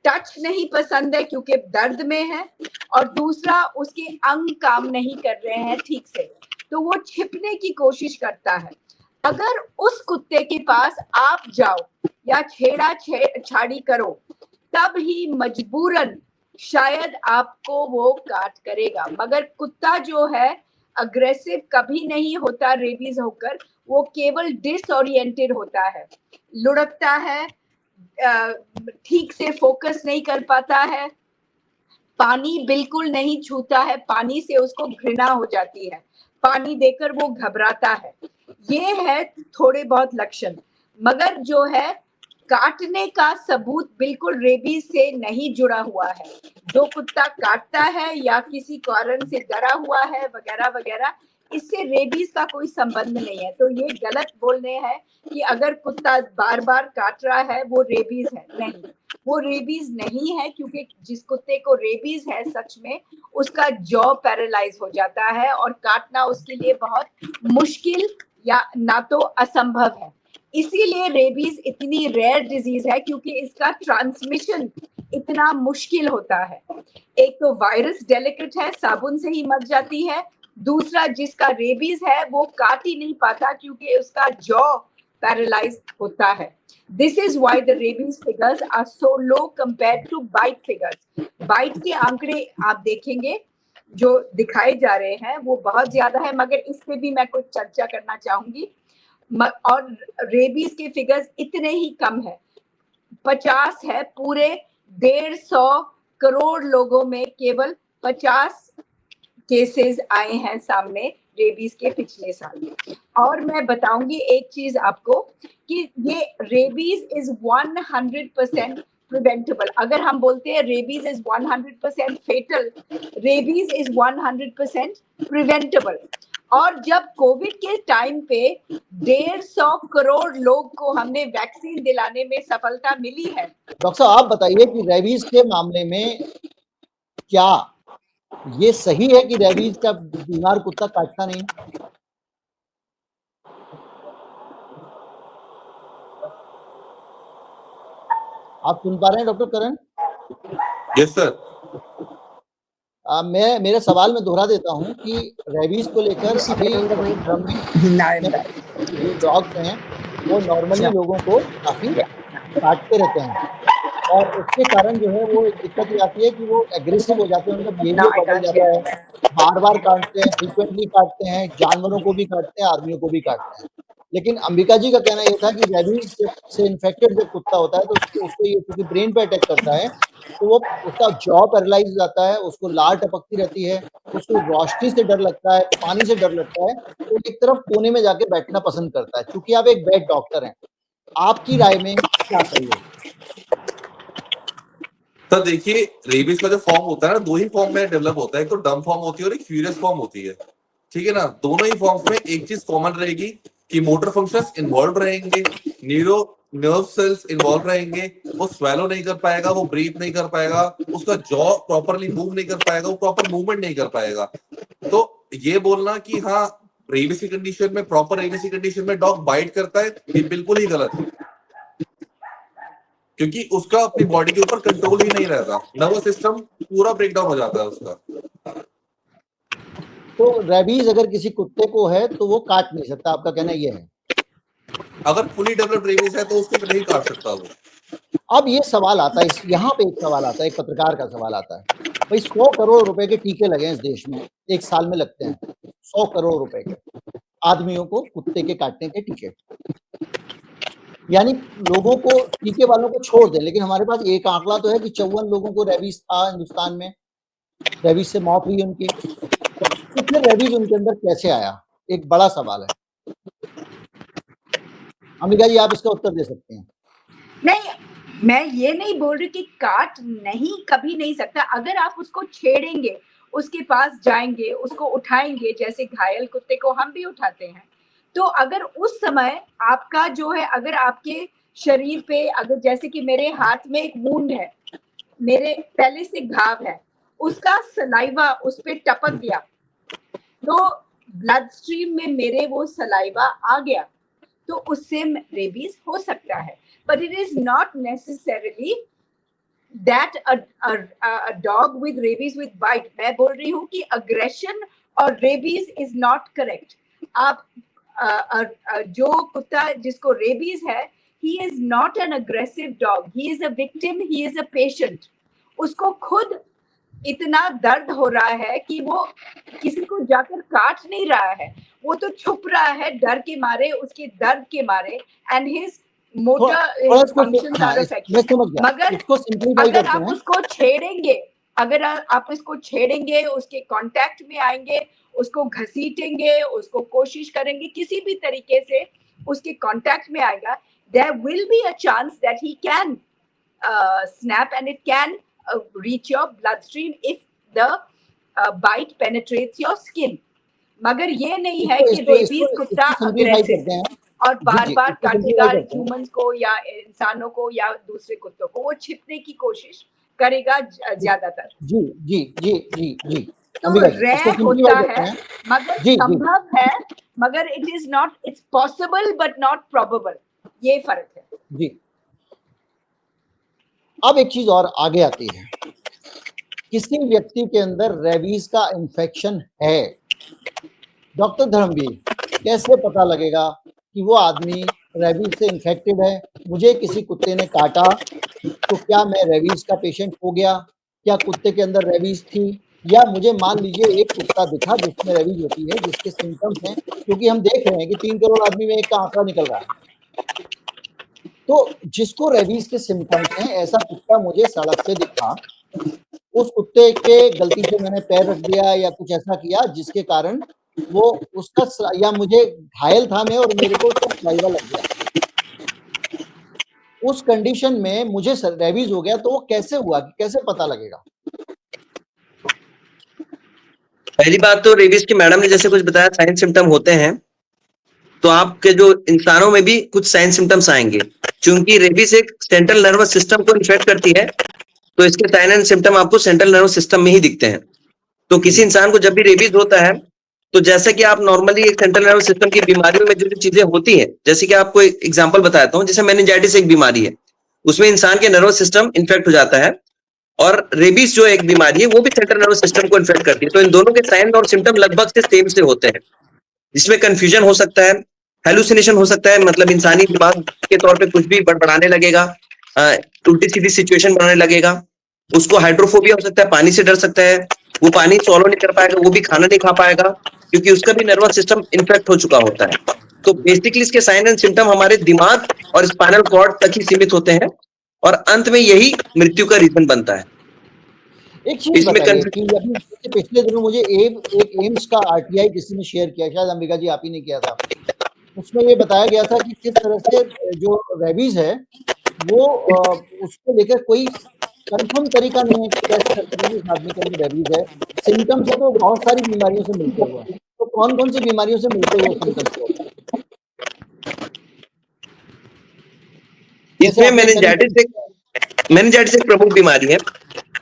टच नहीं पसंद है क्योंकि दर्द में है, और दूसरा उसके अंग काम नहीं कर रहे हैं ठीक से, तो वो छिपने की कोशिश करता है। अगर उस कुत्ते के पास आप जाओ या छेड़ा-छाड़ी करो, तब ही मजबूरन शायद आपको वो काट करेगा, मगर कुत्ता जो है अग्रेसिव कभी नहीं होता रेबीज होकर, वो केवल डिसओरिएंटेड होता है, लुढ़कता है, ठीक से फोकस नहीं कर पाता है, पानी बिल्कुल नहीं छूता है, पानी से उसको घृणा हो जाती है, पानी देकर वो घबराता है। ये है थोड़े बहुत लक्षण, मगर जो है काटने का सबूत बिल्कुल रेबीज से नहीं जुड़ा हुआ है। जो कुत्ता काटता है या किसी कारण से डरा हुआ है वगैरह वगैरह, इससे रेबीज का कोई संबंध नहीं है। तो ये गलत बोलने हैं कि अगर कुत्ता बार बार काट रहा है वो रेबीज है, नहीं, वो रेबीज नहीं है, क्योंकि जिस कुत्ते को रेबीज है सच में उसका जॉ पैरालाइज हो जाता है और काटना उसके लिए बहुत मुश्किल या ना तो असंभव है। इसीलिए रेबीज इतनी रेयर डिजीज है, क्योंकि इसका ट्रांसमिशन इतना मुश्किल होता है। एक तो वायरस डेलिकेट है, साबुन से ही मर जाती है, दूसरा जिसका रेबीज है वो काट ही नहीं पाता क्योंकि उसका जॉ पैरालाइज होता है। This is why the rabies figures are so low compared to bite figures. Bite के आंकड़े आप देखेंगे जो दिखाए जा रहे हैं वो बहुत ज्यादा है, मगर इस पे भी मैं कुछ चर्चा करना चाहूंगी। और रेबीज के फिगर्स इतने ही कम है, 50 है, पूरे 150 करोड़ लोगों में केवल 50 केसेस आए हैं सामने रेबीज के पिछले साल में। और मैं बताऊंगी एक चीज आपको कि ये रेबीज इज 100% प्रिवेंटेबल। अगर हम बोलते हैं rabies is 100% fatal, rabies is 100% preventable. और जब कोविड के टाइम पे 150 करोड़ लोग को हमने वैक्सीन दिलाने में सफलता मिली है। डॉक्टर साहब आप बताइए कि रेबीज के मामले में क्या ये सही है कि रेबीज का बीमार कुत्ता काटता नहीं? आप सुन पा रहे हैं डॉक्टर करण? Yes sir. मैं मेरे सवाल में दोहरा देता हूं कि रेबीज को लेकर अभी जो डॉग्स हैं वो नॉर्मली लोगों को काफी काटते रहते हैं, और उसके कारण जो है वो दिक्कत ये आती है कि वो एग्रेसिव हो जाते हैं, उनका बिहेवियर बदल जाता है, बार-बार काटते हैं, फ्रीक्वेंटली काटते हैं, जानवरों को भी काटते हैं, आदमियों को भी काटते हैं। लेकिन अंबिका जी का कहना ये था कि रेबीज से इन्फेक्टेड जब कुत्ता होता है तो उसको ये क्योंकि ब्रेन पे अटैक करता है तो वो उसका जॉ पैरालाइज हो जाता है, उसको लार टपकती रहती है, उसको रोशनी से डर लगता है, पानी से डर लगता है, तो एक तरफ कोने में जाके बैठना पसंद करता है। चूंकि आप एक वेट डॉक्टर हैं, आपकी राय में क्या सही है? तो देखिए, रेबीज का जो फॉर्म होता है ना, दो ही फॉर्म में डेवलप होता है, एक तो डम फॉर्म होती है और एक फ्यूरियस फॉर्म होती है, ठीक है ना। दोनों ही फॉर्म्स में एक चीज कॉमन रहेगी कि मोटर फंक्शंस इन्वॉल्व रहेंगे, नर्व सेल्स इन्वॉल्व रहेंगे, वो स्वेलो नहीं कर पाएगा, वो ब्रीथ नहीं कर पाएगा, उसका जॉ प्रॉपरली मूव नहीं कर पाएगा, वो प्रॉपर मूवमेंट नहीं कर पाएगा। तो ये बोलना कि हाँ रेबीज की कंडीशन में, प्रॉपर रेबीज की कंडीशन में डॉग बाइट करता है, ये बिल्कुल ही गलत है, क्योंकि उसका अपनी बॉडी के ऊपर कंट्रोल ही नहीं रहता, नर्वस सिस्टम पूरा ब्रेकडाउन हो जाता है उसका। तो रेबीज अगर किसी कुत्ते को है तो वो काट नहीं सकता, आपका कहना ये है? अगर फुली डेवलप्ड रेबीज है तो उसको नहीं काट सकता वो। अब ये सवाल आता है, यहाँ पे एक सवाल आता है, एक पत्रकार का सवाल आता है भाई 100 करोड़ रुपए के टीके लगे हैं इस देश में, एक साल में लगते हैं 100 करोड़ रुपए के आदमियों को कुत्ते के काटने के टीके। यानी लोगों को, टीके वालों को छोड़ दें, लेकिन हमारे पास एक आंकड़ा तो है कि 54 लोगों को रेबीज था हिंदुस्तान में, रेबीज से मौत हुई उनकी। तो फिर रेबीज उनके अंदर कैसे आया, एक बड़ा सवाल है। अम्बिका जी, आप इसका उत्तर दे सकते हैं। नहीं, मैं ये नहीं बोल रही कि काट नहीं, कभी नहीं सकता। अगर आप उसको छेड़ेंगे, उसके पास जाएंगे, उसको उठाएंगे, जैसे घायल कुत्ते को हम भी उठाते हैं, तो अगर उस समय आपका जो है, अगर आपके शरीर पे, अगर जैसे कि मेरे हाथ में एक वूंड है, मेरे पहले से घाव है, उसका सलाइवा उस पे टपक गया, तो ब्लड स्ट्रीम में मेरे वो सलाइवा आ गया, तो उससे रेबीज हो सकता है। But it is not necessarily that a dog with rabies with bite. मैं बोल रही हूँ कि aggression और rabies is not correct. आप जो कुत्ता जिसको rabies है, he is not an aggressive dog. He is a victim. He is a patient. उसको खुद इतना दर्द हो रहा है कि वो किसी को जाकर काट नहीं रहा है, वो तो छुप रहा है डर के मारे, उसके दर्द के मारे, and his motor functions are affected. मगर अगर आप उसको छेड़ेंगे, अगर आप इसको छेड़ेंगे, उसके कांटेक्ट में आएंगे, उसको घसीटेंगे, उसको कोशिश करेंगे, किसी भी तरीके से उसके कांटेक्ट में आएगा, there will be a chance that he can snap and it can reach your bloodstream if the bite penetrates your skin. मगर ये नहीं है कि रेबीज कुत्ता अग्रेसिव है और बार-बार काटेगा ह्यूमंस को या इंसानों को या दूसरे कुत्तों को, वो छिपने की कोशिश करेगा ज्यादातर। जी जी जी जी जी तो रेयर होता है, मगर संभव है, मगर it is not, it's possible but not probable, ये फर्क है। जी, अब एक चीज और आगे आती है, किसी व्यक्ति के अंदर रेबीज का इन्फेक्शन है, डॉक्टर धर्मवीर, कैसे पता लगेगा कि वो आदमी रेबीज से इन्फेक्टेड है? मुझे किसी कुत्ते ने काटा तो क्या मैं रेबीज का पेशेंट हो गया? क्या कुत्ते के अंदर रेबीज थी? या मुझे मान लीजिए एक कुत्ता दिखा जिसमें रेबीज होती है, जिसके सिम्टम्स हैं, क्योंकि हम देख रहे हैं कि 3 करोड़ आदमी में एक का आंकड़ा निकल रहा है, तो जिसको रेबीज के सिम्टम्स हैं, ऐसा कुत्ता मुझे सड़क पे दिखा, उस कुत्ते के गलती से मैंने पैर रख दिया या कुछ ऐसा किया जिसके कारण वो उसका, या मुझे घायल था मैं और मेरे को उसका सलाइवा लग गया, उस कंडीशन में मुझे रेबीज हो गया, तो वो कैसे हुआ, कैसे पता लगेगा? पहली बात तो रेबीज की मैडम ने जैसे कुछ बताया साइन सिम्टम होते हैं, तो आपके जो इंसानों में भी कुछ साइन सिम्टम्स आएंगे, क्योंकि रेबीज एक सेंट्रल नर्वस सिस्टम को इन्फेक्ट करती है, तो इसके साइन एंड सिम्टम आपको सेंट्रल नर्वस सिस्टम में ही दिखते हैं। तो किसी इंसान को जब भी रेबीज होता है, तो जैसे कि आप नॉर्मली एक सेंट्रल नर्वस सिस्टम की बीमारियों में जो जो चीजें होती हैं, जैसे कि आपको एक एग्जांपल बताता हूं, जैसे मेनिंजाइटिस एक बीमारी है, उसमें इंसान के नर्वस सिस्टम इन्फेक्ट हो जाता है, और रेबीज जो एक बीमारी है वो भी सेंट्रल नर्वस सिस्टम को इन्फेक्ट करती है। तो इन दोनों के साइन और सिम्टम लगभग से सेम से होते हैं, जिसमें कंफ्यूजन हो सकता है, हेलुसिनेशन हो सकता है, मतलब इंसानी दिमाग के तौर पे कुछ भी बड़बड़ाने लगेगा, उल्टी सीधी सिचुएशन बनाने लगेगा, उसको हाइड्रोफोबिया हो सकता है, पानी से डर सकता है, वो पानी सॉलो नहीं कर पाएगा, वो भी खाना नहीं खा पाएगा, क्योंकि उसका भी नर्वस सिस्टम इन्फेक्ट हो चुका होता है। तो बेसिकली इसके साइन एंड सिम्टम हमारे दिमाग और स्पाइनल कॉर्ड तक ही सीमित होते हैं, और अंत में यही मृत्यु का रीजन बनता है। एक चीज बताइए कि अभी पिछले दिनों मुझे एक एम्स का आरटीआई किसी ने शेयर किया, शायद अंबिका जी आप ही ने किया था, उसमें ये बताया गया था कि किस तरह से जो रेबीज है वो उसको लेकर कोई कंफर्म तरीका नहीं है कि कैसे कर सकते हैं इस आदमी के अंदर रेबीज है। सिम्टम्स है तो बहुत सारी बीमारियों से मिलते हुए, तो कौन कौन सी बीमारियों से मिलते हुए सिम्टम्स? इसमें मेनिंजाइटिस एक प्रमुख बीमारी है,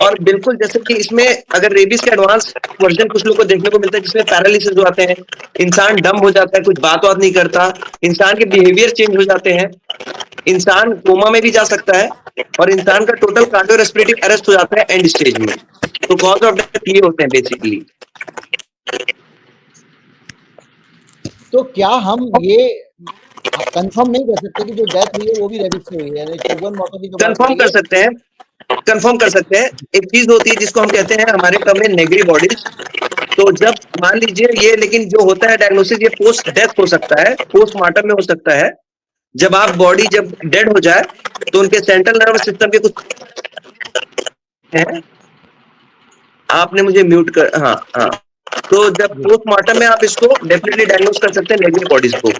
और बिल्कुल जैसे कि इसमें अगर रेबीज के एडवांस वर्जन कुछ लोग को देखने को मिलता है, जिसमें पैरालिसिस हो जाते हैं, इंसान डम हो जाता है, कुछ बात नहीं करता, इंसान के बिहेवियर चेंज हो जाते हैं, इंसान कोमा में भी जा सकता है, और इंसान का टोटल कार्डियो रेस्पिरेटरी अरेस्ट हो जाता है एंड स्टेज में। तो कॉज ऑफ डेथ ये होते हैं बेसिकली। तो क्या हम ये कंफर्म नहीं कर सकते कि जो डेथ हुई है वो भी रेबीज से हुई है? यानी 54 मौतों की जो कंफर्म कर सकते हैं, कंफर्म कर सकते हैं। एक चीज होती है जिसको हम कहते हैं हमारे टर्म में नेगरी बॉडीज। तो जब मान लीजिए ये, लेकिन जो होता है डायग्नोसिस ये पोस्ट डेथ हो सकता है, पोस्टमार्टम में हो सकता है। जब आप बॉडी जब डेड हो जाए तो उनके सेंट्रल नर्वस सिस्टम के कुछ है, आपने मुझे म्यूट कर, हाँ हाँ, तो जब पोस्टमार्टम में आप इसको डेफिनेटली डायग्नोस कर सकते हैं नेगरी बॉडीज को,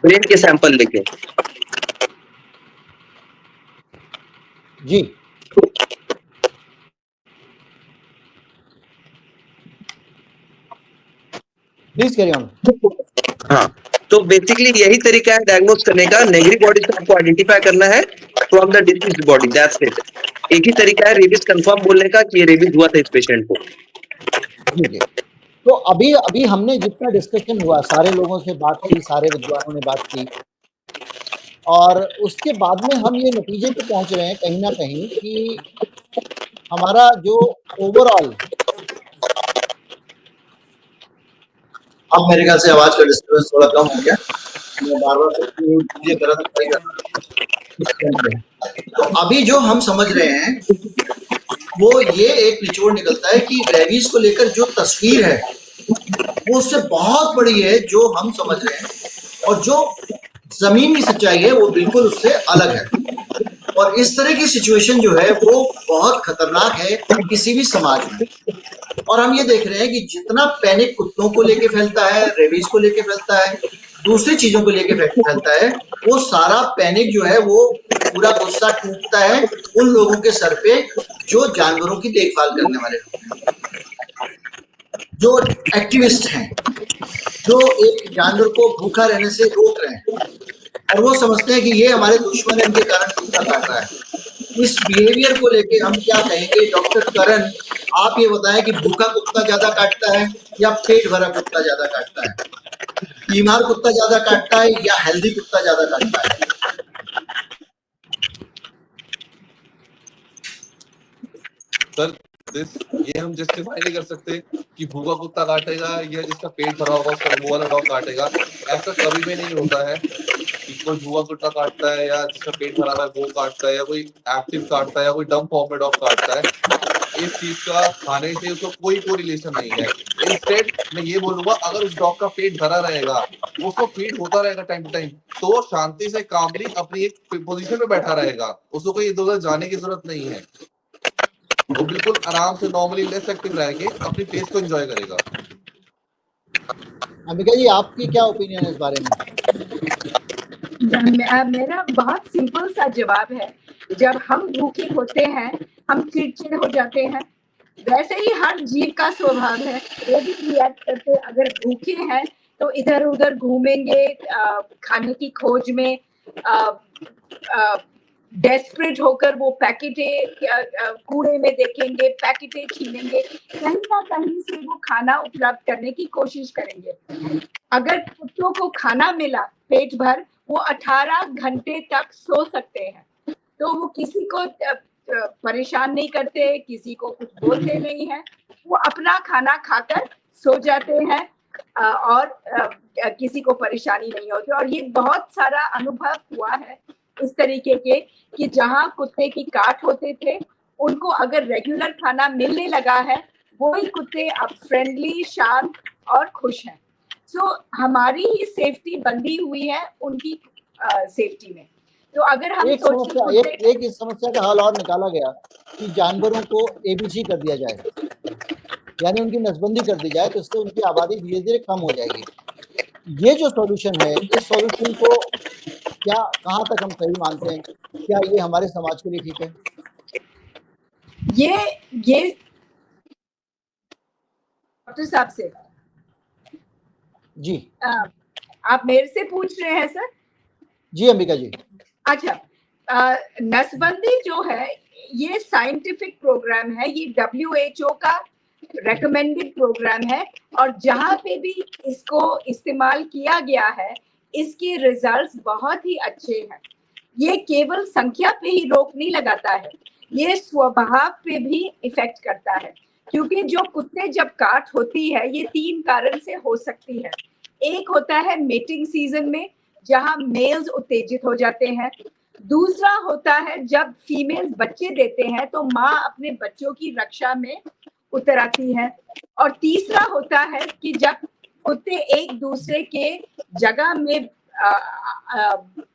ब्रेन के सैंपल लेके। जी प्लीज कैरी ऑन। हाँ, तो बेसिकली यही तरीका है डायग्नोस करने का। नेगरी बॉडीज को आपको आइडेंटिफाई करना है from the deceased body, that's it. एक ही तरीका है रेबीज कंफर्म बोलने का कि ये रेबीज हुआ था इस पेशेंट को। जी जी। तो अभी अभी हमने जितना डिस्कशन हुआ, सारे लोगों से बात की, सारे विद्वानों ने बात की, और उसके बाद में हम ये नतीजे पे पहुंच रहे हैं कहीं ना कहीं कि हमारा जो ओवरऑल, अब मेरे ख्याल से आवाज का डिस्टर्बेंस थोड़ा कम हो गया, मैं बार-बार ये गलत ट्राई कर रहा हूं। तो अभी जो हम समझ रहे हैं वो ये एक निचोड़ निकलता है कि रेबीज को लेकर जो तस्वीर है वो उससे बहुत बड़ी है जो हम समझ रहे हैं, और जो जमीनी सच्चाई है वो बिल्कुल उससे अलग है। और इस तरह की सिचुएशन जो है वो बहुत खतरनाक है किसी भी समाज में। और हम ये देख रहे हैं कि जितना पैनिक कुत्तों को लेके फैलता है, रेबीज को लेके फैलता है, दूसरी चीजों को लेके फैलता है, वो सारा पैनिक जो है वो पूरा गुस्सा टूटता है उन लोगों के सर पे जो जानवरों की देखभाल करने वाले लोग हैं, जो एक्टिविस्ट हैं, जो एक जानवर को भूखा रहने से रोक रहे हैं, और वो समझते हैं कि ये हमारे दुश्मन है, इनके कारण कुत्ता काट रहा है। इस बिहेवियर को लेके हम क्या कहेंगे? डॉक्टर करण, आप ये बताएं कि भूखा कुत्ता ज्यादा काटता है या पेट भरा कुत्ता ज्यादा काटता है? बीमार कुत्ता ज्यादा काटता है या हेल्दी कुत्ता ज्यादा काटता है? सर ये हम जस्टिफाई नहीं कर सकते कि भूखा कुत्ता काटेगा या जिसका पेट भरा होगा उसका वो वाला डॉग काटेगा। ऐसा कभी भी नहीं होता है कि कोई भूखा कुत्ता काटता है या जिसका पेट भरा है वो काटता है, या कोई एक्टिव काटता है या कोई डम फॉर्म में डॉग काटता है। इस चीज का खाने से उसको कोई रिलेशन नहीं है। इंस्टेड मैं ये बोलूंगा, अगर उस डॉग का पेट भरा रहेगा, उसको फीड होता रहेगा टाइम टू टाइम, तो वो शांति से कामली अपनी एक पोजीशन पे बैठा रहेगा, उसको कोई इधर उधर जाने की जरूरत नहीं है। वो बिल्कुल आराम से नॉर्मली लेस एक्टिव रह के अपनी प्लेस को एंजॉय करेगा। अंबिका जी, आपकी क्या ओपिनियन है इस बारे में? मेरा बहुत सिंपल सा जवाब है, जब हम भूखे होते हैं हम चिड़चिड़ हो जाते हैं, वैसे ही हर जीव का स्वभाव है, वो भी रिएक्ट करते। अगर भूखे हैं तो इधर उधर घूमेंगे खाने की खोज में, डेस्परेट होकर वो पैकेटें कूड़े में देखेंगे, पैकेटें छीनेंगे, कहीं ना कहीं से वो खाना उपलब्ध करने की कोशिश करेंगे। अगर कुत्तों को खाना मिला पेट भर, वो 18 घंटे तक सो सकते हैं, तो वो किसी को परेशान नहीं करते, किसी को कुछ बोलते नहीं है, वो अपना खाना खाकर सो जाते हैं और किसी को परेशानी नहीं होती। और ये बहुत सारा अनुभव हुआ है इस तरीके के कि जहाँ कुत्ते की काट होते थे, उनको अगर रेगुलर खाना मिलने लगा है, वही कुत्ते अब फ्रेंडली, शांत और खुश हैं। सो हमारी ही सेफ्टी बंधी हुई है उनकी सेफ्टी में। तो अगर हम एक इस समस्या का हल और निकाला गया कि जानवरों को एबीसी कर दिया जाए, यानी उनकी नसबंदी कर दी जाए, तो इससे उनकी आबादी धीरे धीरे कम हो जाएगी। ये जो सॉल्यूशन है, इस सॉल्यूशन को क्या कहाँ तक हम सही मानते हैं? क्या ये हमारे समाज के लिए ठीक है? ये डॉक्टर साहब से जी, आप मेरे से पूछ रहे हैं सर? जी अंबिका जी। अच्छा, नसबंदी जो है ये साइंटिफिक प्रोग्राम है, ये WHO का रेकमेंडेड प्रोग्राम है, और जहाँ पे भी इसको इस्तेमाल किया गया है इसके रिजल्ट्स बहुत ही अच्छे हैं। ये केवल संख्या पे ही रोक नहीं लगाता है, ये स्वभाव पे भी इफेक्ट करता है, क्योंकि जो कुत्ते जब काट होती है ये 3 कारण से हो सकती है। एक होता है मेटिंग सीजन में, जहाँ मेल्स उत्तेजित हो जाते हैं। दूसरा होता है जब फीमेल्स बच्चे देते हैं तो माँ अपने बच्चों की रक्षा में उतर आती है। और तीसरा होता है कि जब कुत्ते एक दूसरे के जगह में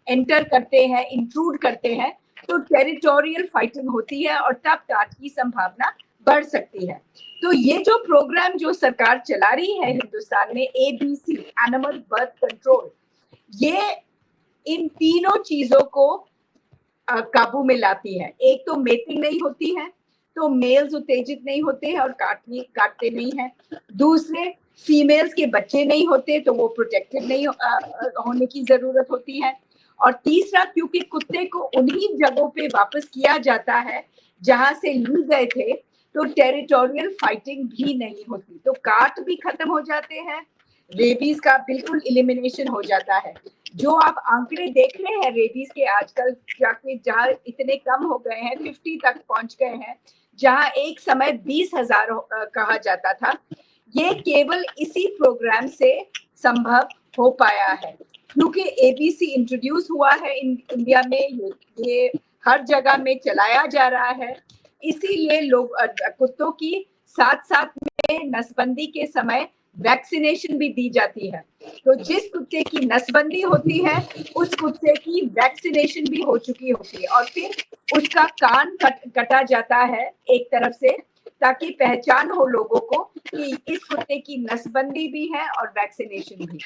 एंटर करते हैं, इंट्रूड करते हैं, तो टेरिटोरियल फाइटिंग होती है और तब काट की संभावना बढ़ सकती है। तो ये जो प्रोग्राम जो सरकार चला रही है हिंदुस्तान में, ABC एनिमल बर्थ कंट्रोल, ये इन तीनों चीजों को काबू में लाती है। एक तो मेटिंग नहीं होती है, तो मेल्स उत्तेजित नहीं होते हैं और काटते नहीं हैं। दूसरे, फीमेल्स के बच्चे नहीं होते तो वो प्रोटेक्टेड नहीं होने की जरूरत होती है। और तीसरा, क्योंकि कुत्ते को उन्हीं जगहों पे वापस किया जाता है जहां से लिए गए थे, तो टेरिटोरियल फाइटिंग भी नहीं होती, तो काट भी खत्म हो जाते हैं, रेबीज का बिल्कुल इलिमिनेशन हो जाता है। जो आप आंकड़े देख रहे हैं रेबीज के आजकल, जाके जहाँ इतने कम हो गए हैं, 50 तक पहुंच गए हैं, जहां एक समय 20,000 कहा जाता था, ये केवल इसी प्रोग्राम से संभव हो पाया है, क्योंकि ABC इंट्रोड्यूस हुआ है इंडिया में, ये हर जगह में चलाया जा रहा है। इसीलिए लोग कुत्तों की साथ साथ में नसबंदी के समय वैक्सीनेशन भी दी जाती है। तो जिस कुत्ते की नसबंदी होती है उस कुत्ते की वैक्सीनेशन भी हो चुकी होती है, और फिर उसका कान कटा जाता है एक तरफ से, ताकि पहचान हो लोगों को कि इस कुत्ते की नसबंदी भी है और वैक्सीनेशन भी।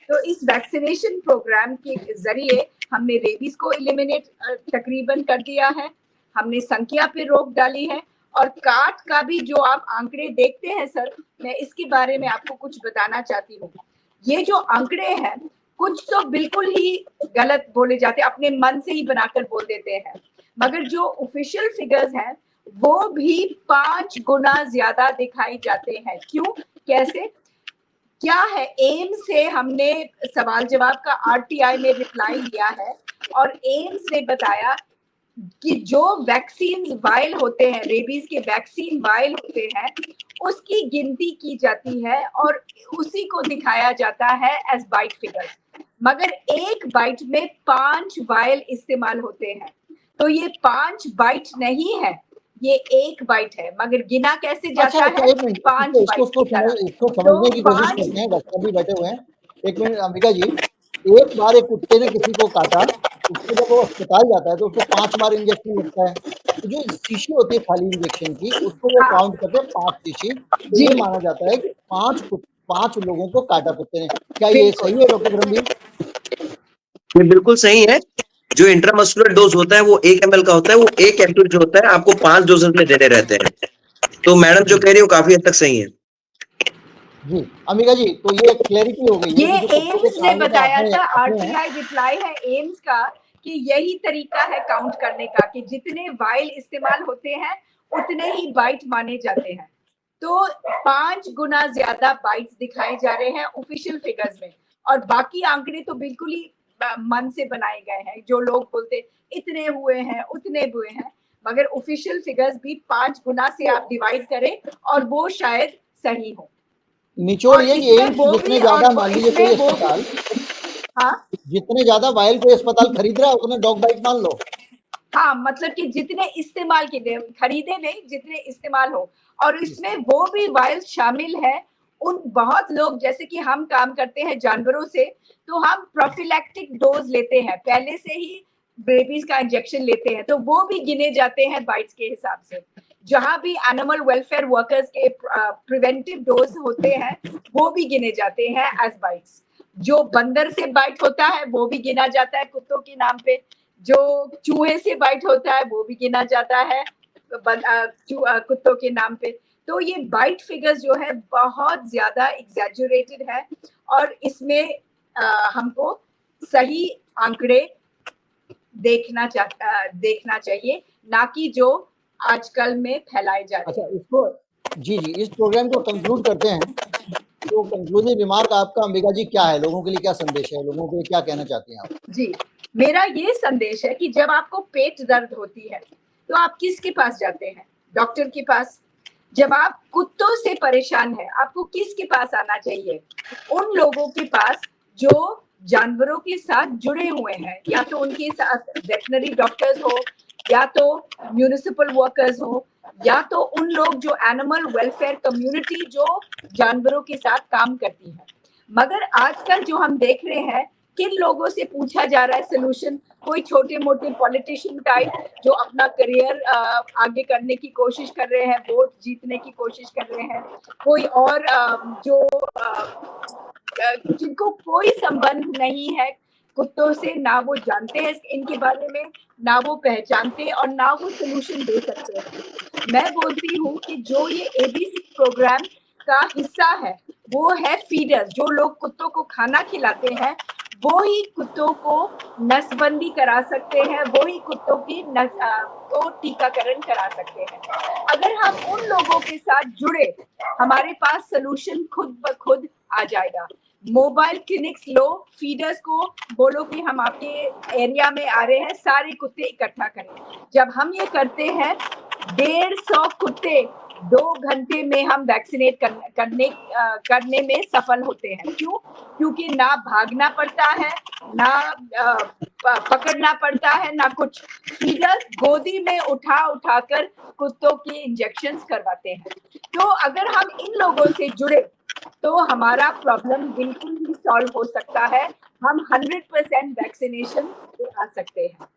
तो इस वैक्सीनेशन प्रोग्राम के जरिए हमने रेबीज को एलिमिनेट तकरीबन कर दिया है, हमने संख्या पे रोक डाली है। और काट का भी जो आप आंकड़े देखते हैं सर, मैं इसके बारे में आपको कुछ बताना चाहती हूँ। ये जो आंकड़े हैं, कुछ तो बिल्कुल ही गलत बोले जाते हैं, अपने मन से ही बनाकर बोल देते हैं, मगर जो ऑफिशियल फिगर्स हैं वो भी 5 गुना ज्यादा दिखाई जाते हैं। क्यों, कैसे, क्या है? एम्स से हमने सवाल जवाब का RTI में रिप्लाई लिया है, और एम्स ने बताया कि जो वैक्सीन वायल होते हैं, रेबीज के वैक्सीन वायल होते हैं, उसकी गिनती की जाती है और उसी को दिखाया जाता है एज बाइट फिगर, मगर एक बाइट में 5 वायल इस्तेमाल होते हैं। तो ये 5 बाइट नहीं है, ये एक बाइट है, मगर गिना कैसे जाता है? 5 बाइट इसको समझने की कोशिश करते हैं, डॉक्टर भी बैठे हुए हैं। एक मिनट अंबिका जी, एक बार एक कुत्ते ने किसी को काटा, उसको जब वो अस्पताल जाता है तो उसको 5 बार इंजेक्शन लगता है। तो जो शीशी होती है खाली इंजेक्शन की, उसको वो काउंट करते हैं 5 शीशी। तो ये माना जाता है कि 5 लोगों को काटा कुत्ते ने। क्या ये सही है डॉक्टर गंभीर? ये बिल्कुल सही है। जो इंट्रामस्कुलर डोज होता है वो 1 ml का होता है, वो 1 एम्पूल जो होता है आपको 5 डोजेस में देने रहते हैं। तो मैडम जो कह रही है वो काफी हद तक सही है। जी अमिका जी, तो ये क्लैरिटी हो गई ये है कि जो एम्स ने बताया था, आपने RTI रिप्लाई है एम्स का, कि यही तरीका है काउंट करने का, कि जितने वाइल इस्तेमाल होते हैं उतने ही बाइट माने जाते हैं। तो 5 गुना ज्यादा बाइट्स दिखाए जा रहे हैं ऑफिशियल फिगर्स में, और बाकी आंकड़े तो बिल्कुल ही मन से बनाए गए हैं। जो लोग बोलते इतने हुए हैं, उतने हुए हैं, मगर ऑफिशियल फिगर्स भी 5 गुना से आप डिवाइड करें और वो शायद सही हो। निचोड़ ये कि एम्स जितने ज्यादा मान लीजिए कोई अस्पताल, हाँ, जितने ज्यादा वायल कोई अस्पताल खरीद रहा है उतने डॉग बाइट मान लो। हाँ, मतलब कि जितने इस्तेमाल के लिए खरीदे नहीं, जितने इस्तेमाल हो। और इसमें वो भी वायल्स शामिल है। उन बहुत लोग, जैसे कि हम काम करते हैं जानवरों से, तो हम प्रोफिलैक्टिक डोज लेते हैं, पहले से ही रेबीज का इंजेक्शन लेते हैं, तो वो भी गिने जाते हैं बाइट्स के हिसाब से। जहां भी एनिमल वेलफेयर वर्कर्स के प्रिवेंटिव डोज होते हैं वो भी गिने जाते हैं एज बाइट्स। जो बंदर से बाइट होता है वो भी गिना जाता है कुत्तों के नाम पे, जो चूहे से बाइट होता है वो भी गिना जाता है कुत्तों के नाम पे। तो ये बाइट फिगर्स जो है बहुत ज्यादा एग्जैजुरेटेड है, और इसमें हमको सही आंकड़े देखना चाहिए, ना कि जो आजकल में फैलाए जा रहे हैं। अच्छा, इसको जी इस प्रोग्राम को कंक्लूड करते हैं। तो कंक्लूसिव रिमार्क आपका अंबिका जी क्या है? लोगों के लिए क्या संदेश है? लोगों के लिए क्या कहना चाहती हैं आप? जी, मेरा ये संदेश है कि जब आपको पेट दर्द होती है तो आप किसके पास जाते हैं? डॉक्टर के पास। जब आप कुत्तों से परेशान है, आपको किसके पास आना चाहिए? उन लोगों के पास जो जानवरों के साथ जुड़े हुए हैं, या तो उनके साथ वेटनरी डॉक्टर्स हो, या तो म्यूनिसिपल वर्कर्स हो, या तो उन लोग जो एनिमल वेलफेयर कम्युनिटी जो जानवरों के साथ काम करती है। मगर आजकल जो हम देख रहे हैं, किन लोगों से पूछा जा रहा है सोल्यूशन? कोई छोटे मोटे पॉलिटिशियन टाइप जो अपना करियर आगे करने की कोशिश कर रहे हैं, वोट जीतने की कोशिश कर रहे हैं, कोई और जो जिनको कोई संबंध नहीं है कुत्तों से, ना वो जानते हैं इनके बारे में, ना वो पहचानते हैं और ना वो सोल्यूशन दे सकते हैं। मैं बोलती हूँ कि जो ये एबीसी प्रोग्राम का हिस्सा है, वो है फीडर्स, जो लोग कुत्तों को खाना खिलाते हैं, वो ही कुत्तों को नसबंदी करा सकते हैं, वो ही कुत्तों की को टीकाकरण करा सकते हैं। अगर हम उन लोगों के साथ जुड़े, हमारे पास सोल्यूशन खुद ब खुद आ जाएगा। मोबाइल क्लिनिक्स लो, फीडर्स को बोलो कि हम आपके एरिया में आ रहे हैं, सारे कुत्ते इकट्ठा करें। जब हम ये करते हैं, 150 कुत्ते 2 घंटे में हम वैक्सीनेट करने में सफल होते हैं। क्यों? क्योंकि ना भागना पड़ता है, ना पकड़ना पड़ता है, ना कुछ। फीडर्स गोदी में उठाकर कुत्तों के इंजेक्शंस करवाते हैं। तो अगर हम इन लोगों से जुड़े तो हमारा प्रॉब्लम बिल्कुल ही सॉल्व हो सकता है। हम 100% वैक्सीनेशन पे आ सकते हैं।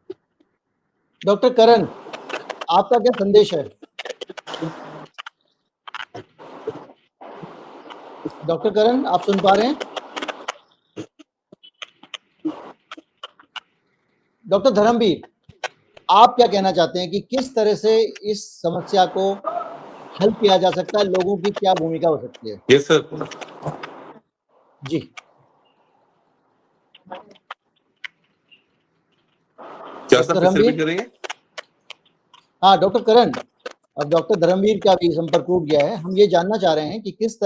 डॉक्टर करण, आपका क्या संदेश है? डॉक्टर करण, आप सुन पा रहे हैं? डॉक्टर धर्मवीर, आप क्या कहना चाहते हैं कि किस तरह से इस समस्या को हल किया जा सकता है? लोगों की क्या भूमिका हो सकती है? Yes sir. जी, क्या सर, डॉक्टर फिर से धर्मवीर? रिपीट करेंगे? हाँ डॉक्टर करण, अब डॉक्टर धर्मवीर का भी संपर्क टूट गया है। हम ये जानना चाह रहे हैं कि किस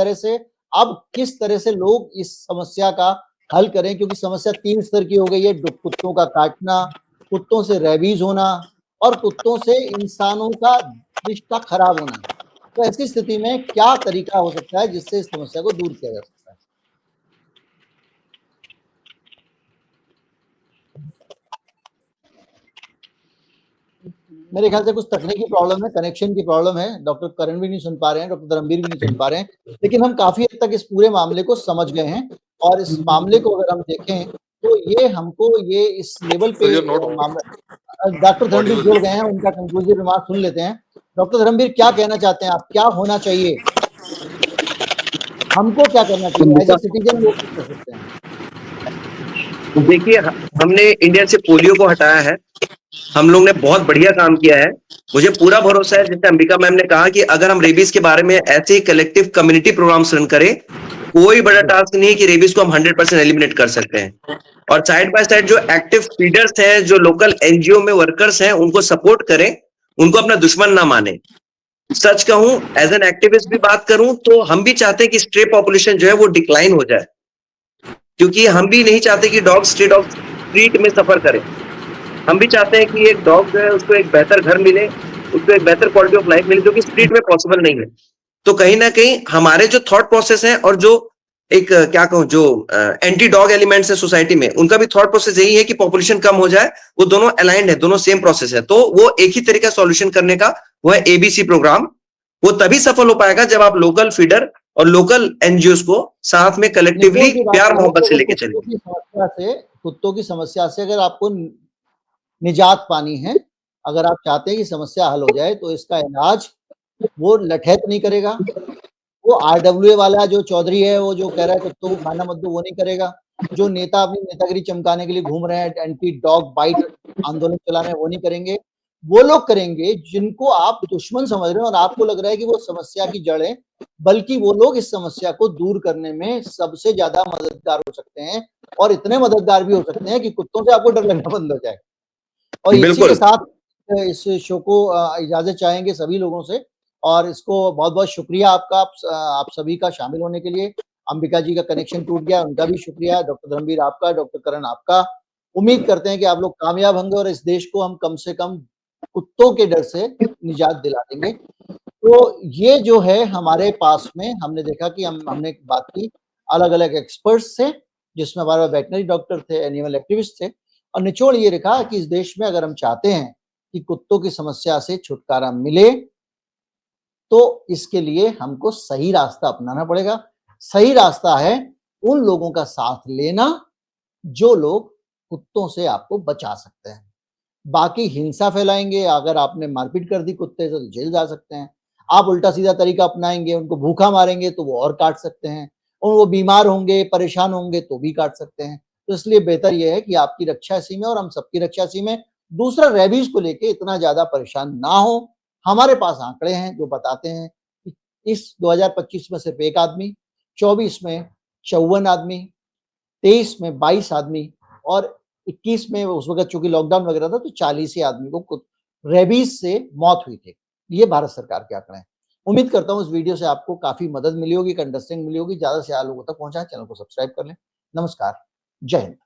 तरह से लोग इस समस्या का हल करें, क्योंकि समस्या 3 स्तर की हो गई है। कुत्तों का काटना, कुत्तों से रेबीज होना और कुत्तों से इंसानों का रिश्ता खराब होना। तो ऐसी स्थिति में क्या तरीका हो सकता है जिससे इस समस्या को दूर किया जा सकता है? मेरे ख्याल से कुछ तकनीकी प्रॉब्लम है, कनेक्शन की प्रॉब्लम है। डॉक्टर करण भी नहीं सुन पा रहे हैं, डॉक्टर धर्मवीर भी नहीं सुन पा रहे हैं, लेकिन हम काफी हद तक इस पूरे मामले को समझ गए हैं। और इस मामले को अगर हम देखें तो ये इस लेवल पे मामला, डॉक्टर धर्मवीर जुड़ गए हैं, उनका कंक्लूसिव रिमार्क सुन लेते हैं। डॉक्टर धर्मवीर, क्या कहना चाहते हैं आप? क्या होना चाहिए? हमको क्या करना चाहिए एज ए सिटीजन? लोग क्या कर सकते हैं? देखिए, हमने इंडिया से पोलियो को हटाया है, हम लोग ने बहुत बढ़िया काम किया है। मुझे पूरा भरोसा है, जैसे अंबिका मैम ने कहा, कि अगर हम रेबीज के बारे में ऐसे ही कलेक्टिव कम्युनिटी प्रोग्राम्स रन करें, कोई बड़ा टास्क नहीं है कि रेबीज को हम 100% एलिमिनेट कर सकते हैं। और साइड बाय साइड जो एक्टिव फीडर्स हैं, जो लोकल एनजीओ में वर्कर्स हैं, उनको सपोर्ट करें, उनको अपना दुश्मन ना माने। सच कहूं, एज एन एक्टिविस्ट भी बात करूं, तो हम भी चाहते हैं कि स्ट्रे पॉपुलेशन जो है वो डिक्लाइन हो जाए, क्योंकि हम भी नहीं चाहते कि स्ट्रे डॉग स्ट्रीट में सफर करें। हम भी चाहते हैं कि एक डॉग जो है उसको एक बेहतर घर मिले, उसको एक बेहतर क्वालिटी ऑफ लाइफ मिले, जो कि स्ट्रीट में पॉसिबल नहीं है। तो कहीं ना कहीं हमारे जो थॉट प्रोसेस है और जो एक क्या कहूं, जो एंटी डॉग एलिमेंट्स है सोसाइटी में, उनका भी थॉट प्रोसेस यही है कि पॉपुलेशन कम हो जाए। वो दोनों अलाइंड है, दोनों सेम प्रोसेस है। तो वो एक ही तरीका सॉल्यूशन करने का, वो है एबीसी प्रोग्राम। वो तभी सफल हो पाएगा जब आप लोकल फीडर और लोकल एनजीओ को साथ में कलेक्टिवली प्यार मोहब्बत से लेके चलेंगे। कुत्तों की समस्या से अगर आपको निजात पानी है, अगर आप चाहते हैं कि समस्या हल हो जाए, तो इसका इलाज वो लठैत नहीं करेगा। वो आरडब्ल्यूए वाला जो चौधरी है, वो जो कह रहा है कुत्तों को खाना मत दो, वो नहीं करेगा। जो नेता अपनी नेतागिरी चमकाने के लिए घूम रहे हैं, एंटी डॉग बाइट आंदोलन चला रहे हैं, वो नहीं करेंगे। वो लोग करेंगे जिनको आप दुश्मन समझ रहे हैं और आपको लग रहा है कि वो समस्या की जड़ है, बल्कि वो लोग इस समस्या को दूर करने में सबसे ज्यादा मददगार हो सकते हैं। और इतने मददगार भी हो सकते हैं कि कुत्तों से आपको डर लगना बंद हो जाए। और इसी के साथ इस शो को इजाजत चाहेंगे सभी लोगों से, और इसको बहुत-बहुत शुक्रिया आपका, आप सभी का शामिल होने के लिए। अंबिका जी का कनेक्शन टूट गया, उनका भी शुक्रिया। डॉक्टर धर्मवीर आपका, डॉक्टर करण आपका। उम्मीद करते हैं कि आप लोग कामयाब होंगे और इस देश को हम कम से कम कुत्तों के डर से निजात दिला देंगे। तो ये जो है हमारे पास में, हमने देखा कि हमने बात की अलग-अलग एक्सपर्ट्स से, जिसमें हमारे वेटनरी डॉक्टर थे, एनिमल एक्टिविस्ट थे, और निचोड़ ये रखा कि इस देश में अगर हम चाहते हैं कि कुत्तों की समस्या से छुटकारा मिले तो इसके लिए हमको सही रास्ता अपनाना पड़ेगा। सही रास्ता है उन लोगों का साथ लेना जो लोग कुत्तों से आपको बचा सकते हैं। बाकी हिंसा फैलाएंगे, अगर आपने मारपीट कर दी कुत्ते से तो जेल जा सकते हैं। आप उल्टा सीधा तरीका अपनाएंगे, उनको भूखा मारेंगे तो वो और काट सकते हैं, और वो बीमार होंगे, परेशान होंगे तो भी काट सकते हैं। तो इसलिए बेहतर यह है कि आपकी रक्षा इसी में और हम सबकी रक्षा इसी में। दूसरा, रेबीज को लेके इतना ज्यादा परेशान ना हो। हमारे पास आंकड़े हैं जो बताते हैं कि इस 2025 में सिर्फ एक आदमी, 24 में 54 आदमी, 23 में 22 आदमी और 21 में उस वक्त चूंकि लॉकडाउन वगैरह था तो 40 ही आदमी को रेबीज से मौत हुई थी। ये भारत सरकार के आंकड़े हैं। उम्मीद करता हूं इस वीडियो से आपको काफी मदद मिली होगी, अंडरस्टैंडिंग मिली होगी। ज्यादा से ज्यादा लोगों तक पहुंचाएं, चैनल को सब्सक्राइब कर लें। नमस्कार, जय हिंद।